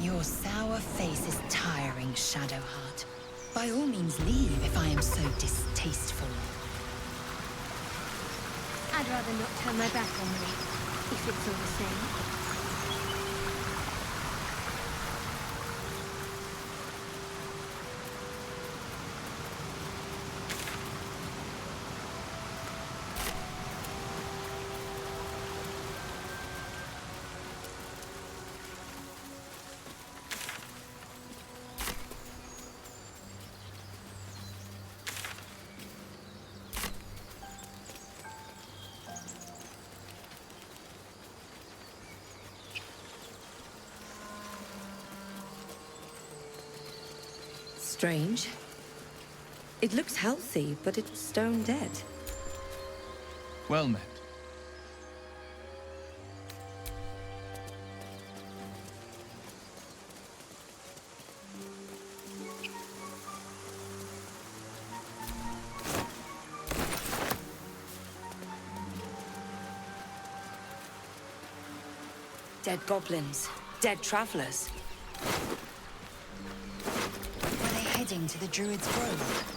Your sour face is tiring, Shadowheart. By all means leave if I am so distasteful. I'd rather not turn my back on them, if it's all the same. Strange. It looks healthy, but it's stone dead. Well met. Dead goblins. Dead travelers. Were they heading to the Druid's Grove?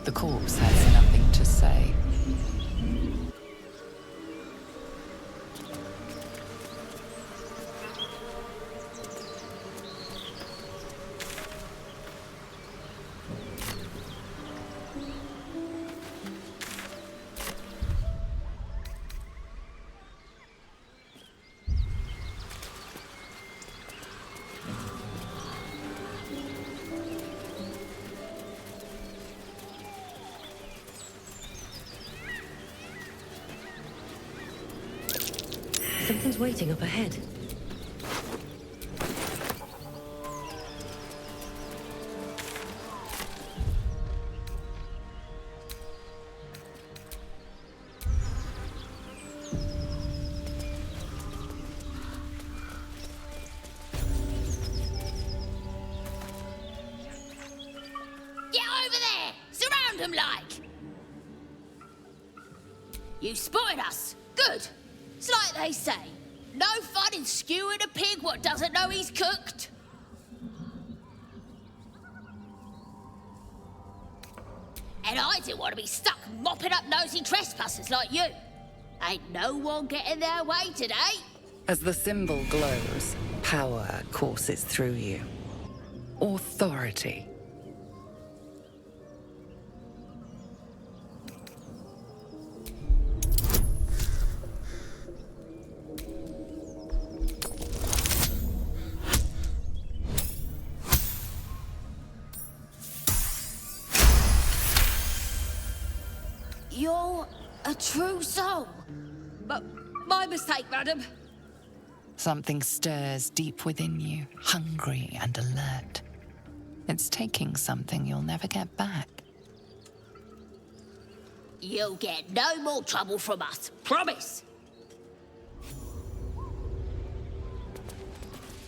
The corpse has nothing to say. Something's waiting up ahead. Get over there! Surround them like! You spotted us. Good. It's like they say. No fun in skewing a pig what doesn't know he's cooked. And I didn't want to be stuck mopping up nosy trespassers like you. Ain't no one getting their way today. As the symbol glows, power courses through you. Authority. You're a true soul. But my mistake, madam. Something stirs deep within you, hungry and alert. It's taking something you'll never get back. You'll get no more trouble from us. Promise.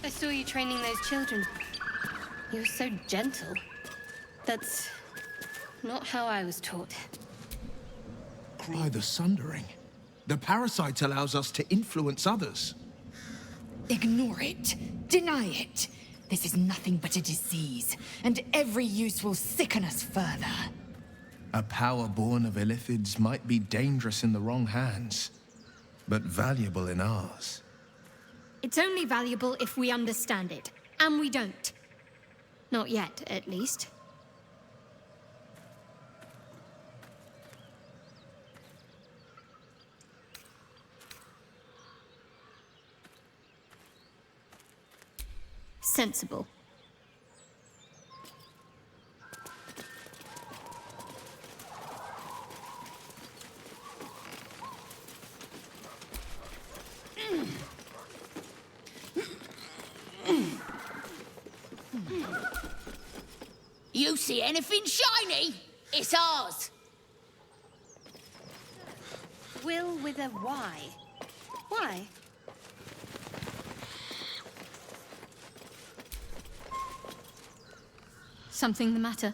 I saw you training those children. You're so gentle. That's not how I was taught. Cry the Sundering. The parasite allows us to influence others. Ignore it. Deny it. This is nothing but a disease, and every use will sicken us further. A power born of illithids might be dangerous in the wrong hands, but valuable in ours. It's only valuable if we understand it, and we don't. Not yet, at least. Sensible. You see anything shiny? It's ours. Will with a Y. Why? Something the matter?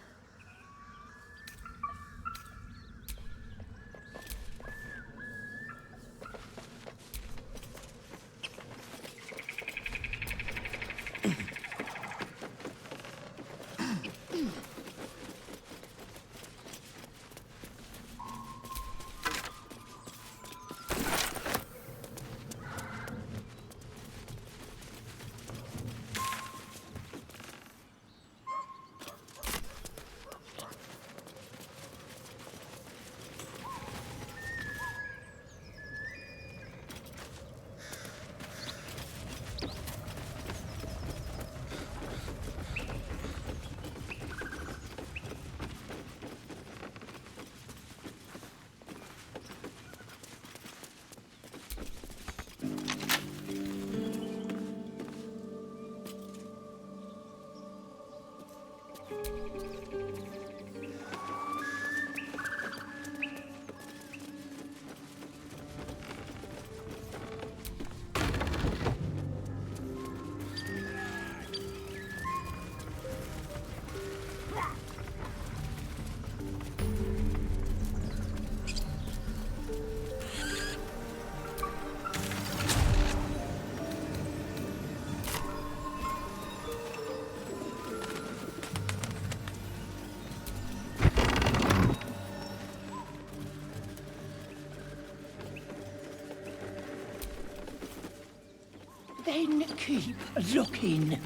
Then keep looking.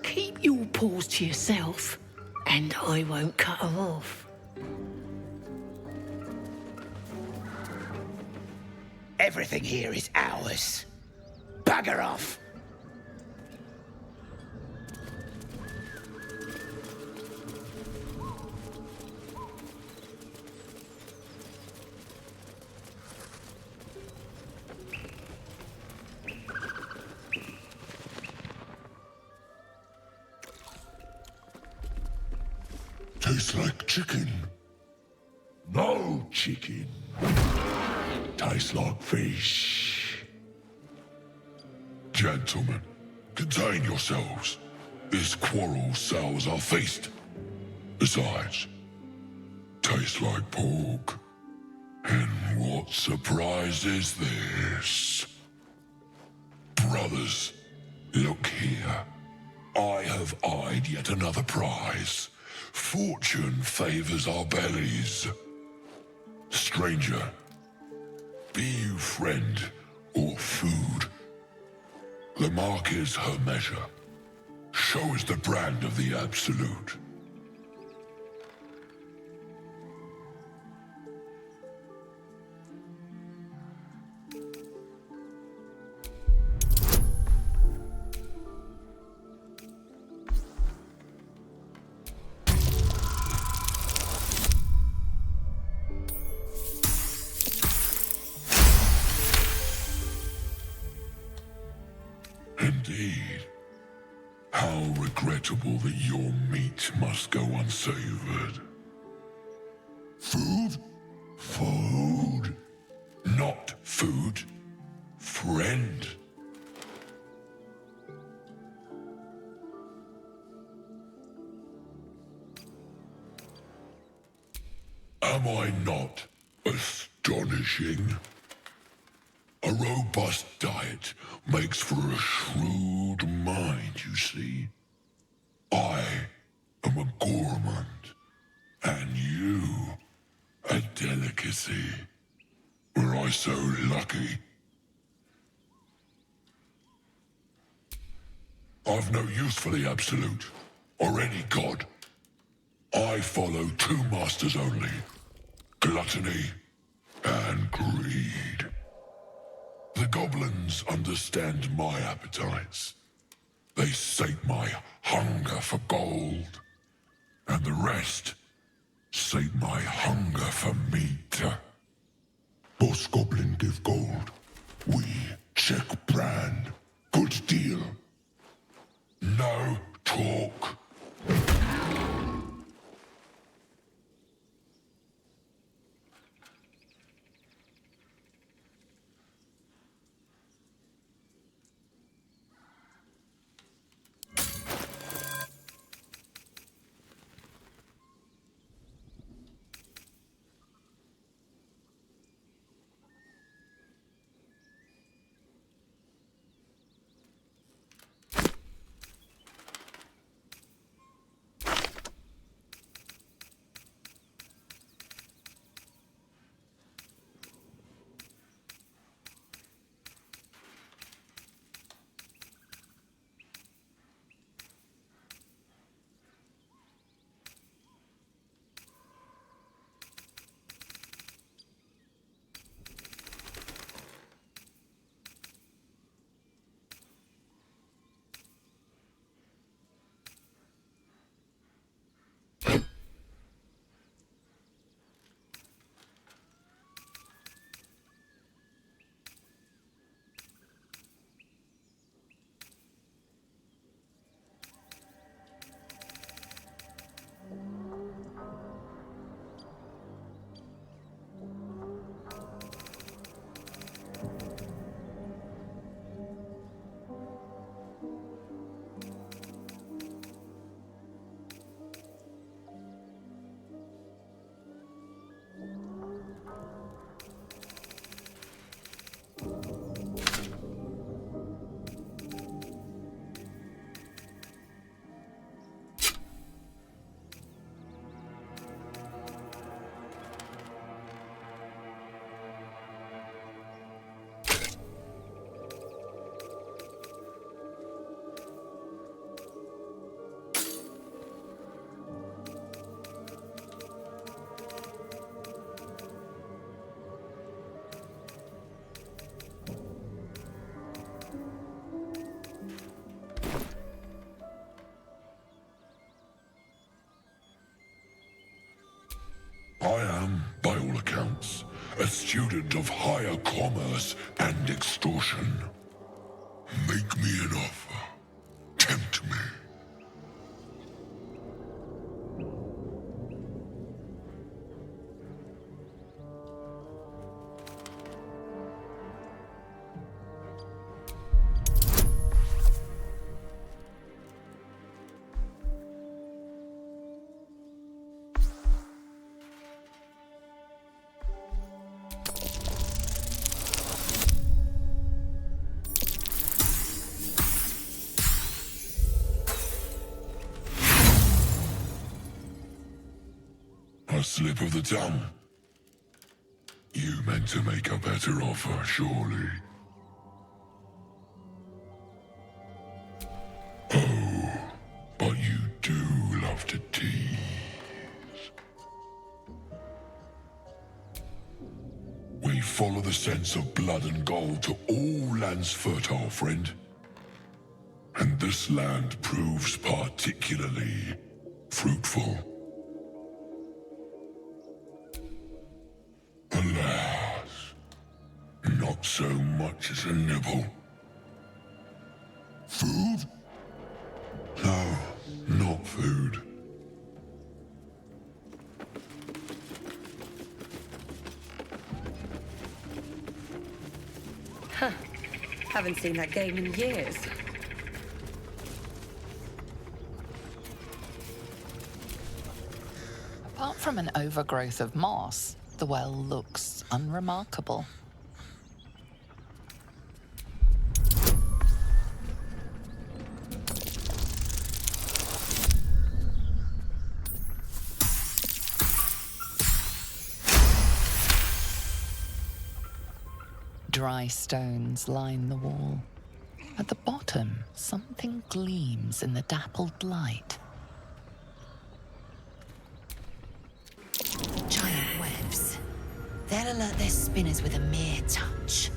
Keep your paws to yourself, and I won't cut them off. Everything here is ours. Bugger off! Tastes like chicken. No chicken. Tastes like fish. Gentlemen, contain yourselves. This quarrel sours our feast. Besides, tastes like pork. And what surprise is this? Brothers, look here. I have eyed yet another prize. Fortune favors our bellies. Stranger, be you friend or food. The mark is her measure. Show is the brand of the absolute. Indeed. How regrettable that your meat must go unsavored. Food? Food. Not food. Friend. Am I not astonishing? A robust diet makes for a shrewd mind, you see. I am a gourmand, and you a delicacy. Were I so lucky? I've no use for the Absolute, or any god. I follow two masters only, gluttony and greed. The goblins understand my appetites. They sate my hunger for gold. And the rest sate my hunger for meat. Boss Goblin give gold. We check brand. Good deal. No talk. a student of higher commerce and extortion. Make me an offer. Tempt me. A slip of the tongue. You meant to make a better offer, surely. Oh, but you do love to tease. We follow the sense of blood and gold to all lands fertile, friend. And this land proves particularly fruitful. Alas, not so much as a nibble. Food? No, not food. Huh. Haven't seen that game in years. Apart from an overgrowth of moss, the well looks unremarkable. Dry stones line the wall. At the bottom, something gleams in the dappled light. Giant webs. They'll alert their spinners with a mere touch.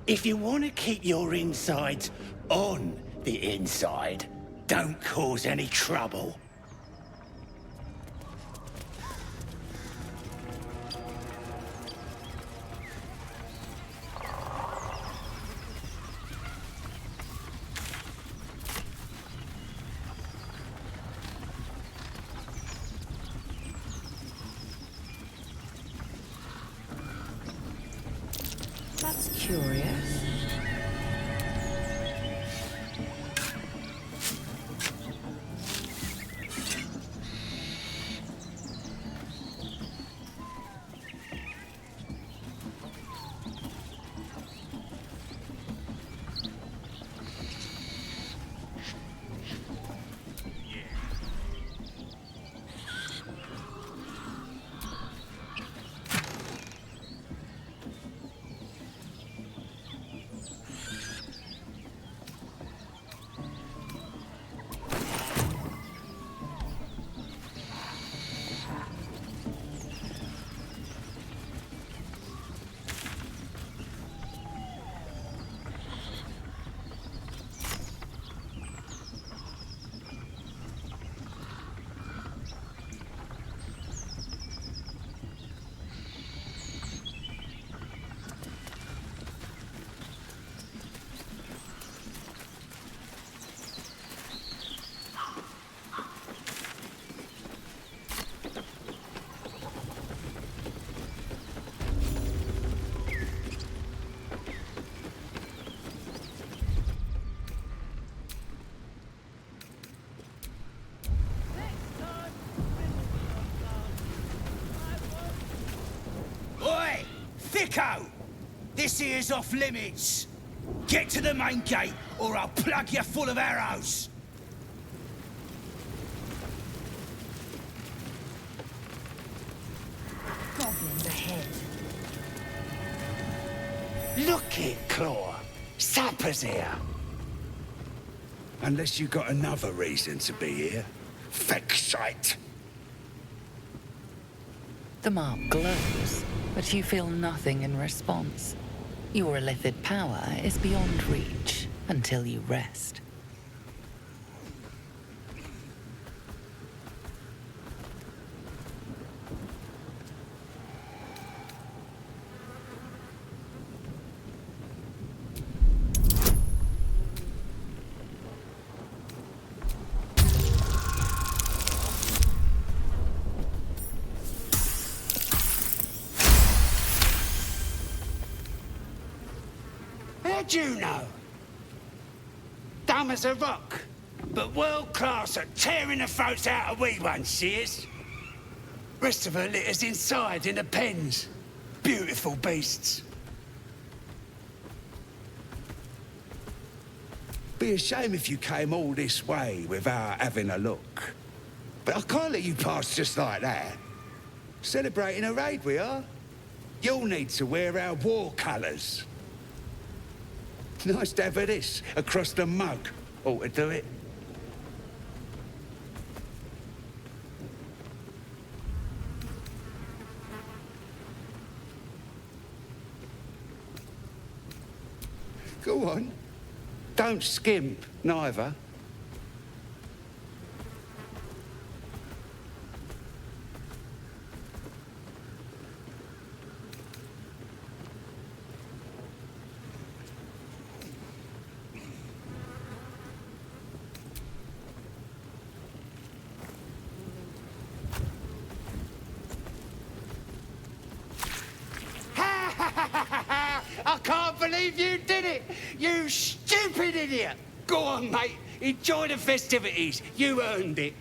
If you want to keep your insides on the inside, don't cause any trouble. That's curious. Oi! Thicko! This here's off limits. Get to the main gate, or I'll plug you full of arrows. Goblins ahead. Look it, Claw. Sapper's here. Unless you got another reason to be here. Fexite. The mark glows, but you feel nothing in response. Your illithid power is beyond reach until you rest. How'd you know? Dumb as a rock, but world class at tearing the throats out of wee ones, she is. Rest of her litter's inside in the pens. Beautiful beasts. Be a shame if you came all this way without having a look. But I can't let you pass just like that. Celebrating a raid we are. You'll need to wear our war colours. Nice to have this across the mug. Ought to do it. Go on. Don't skimp, neither. I can't believe you did it! You stupid idiot! Go on, mate. Enjoy the festivities. You earned it.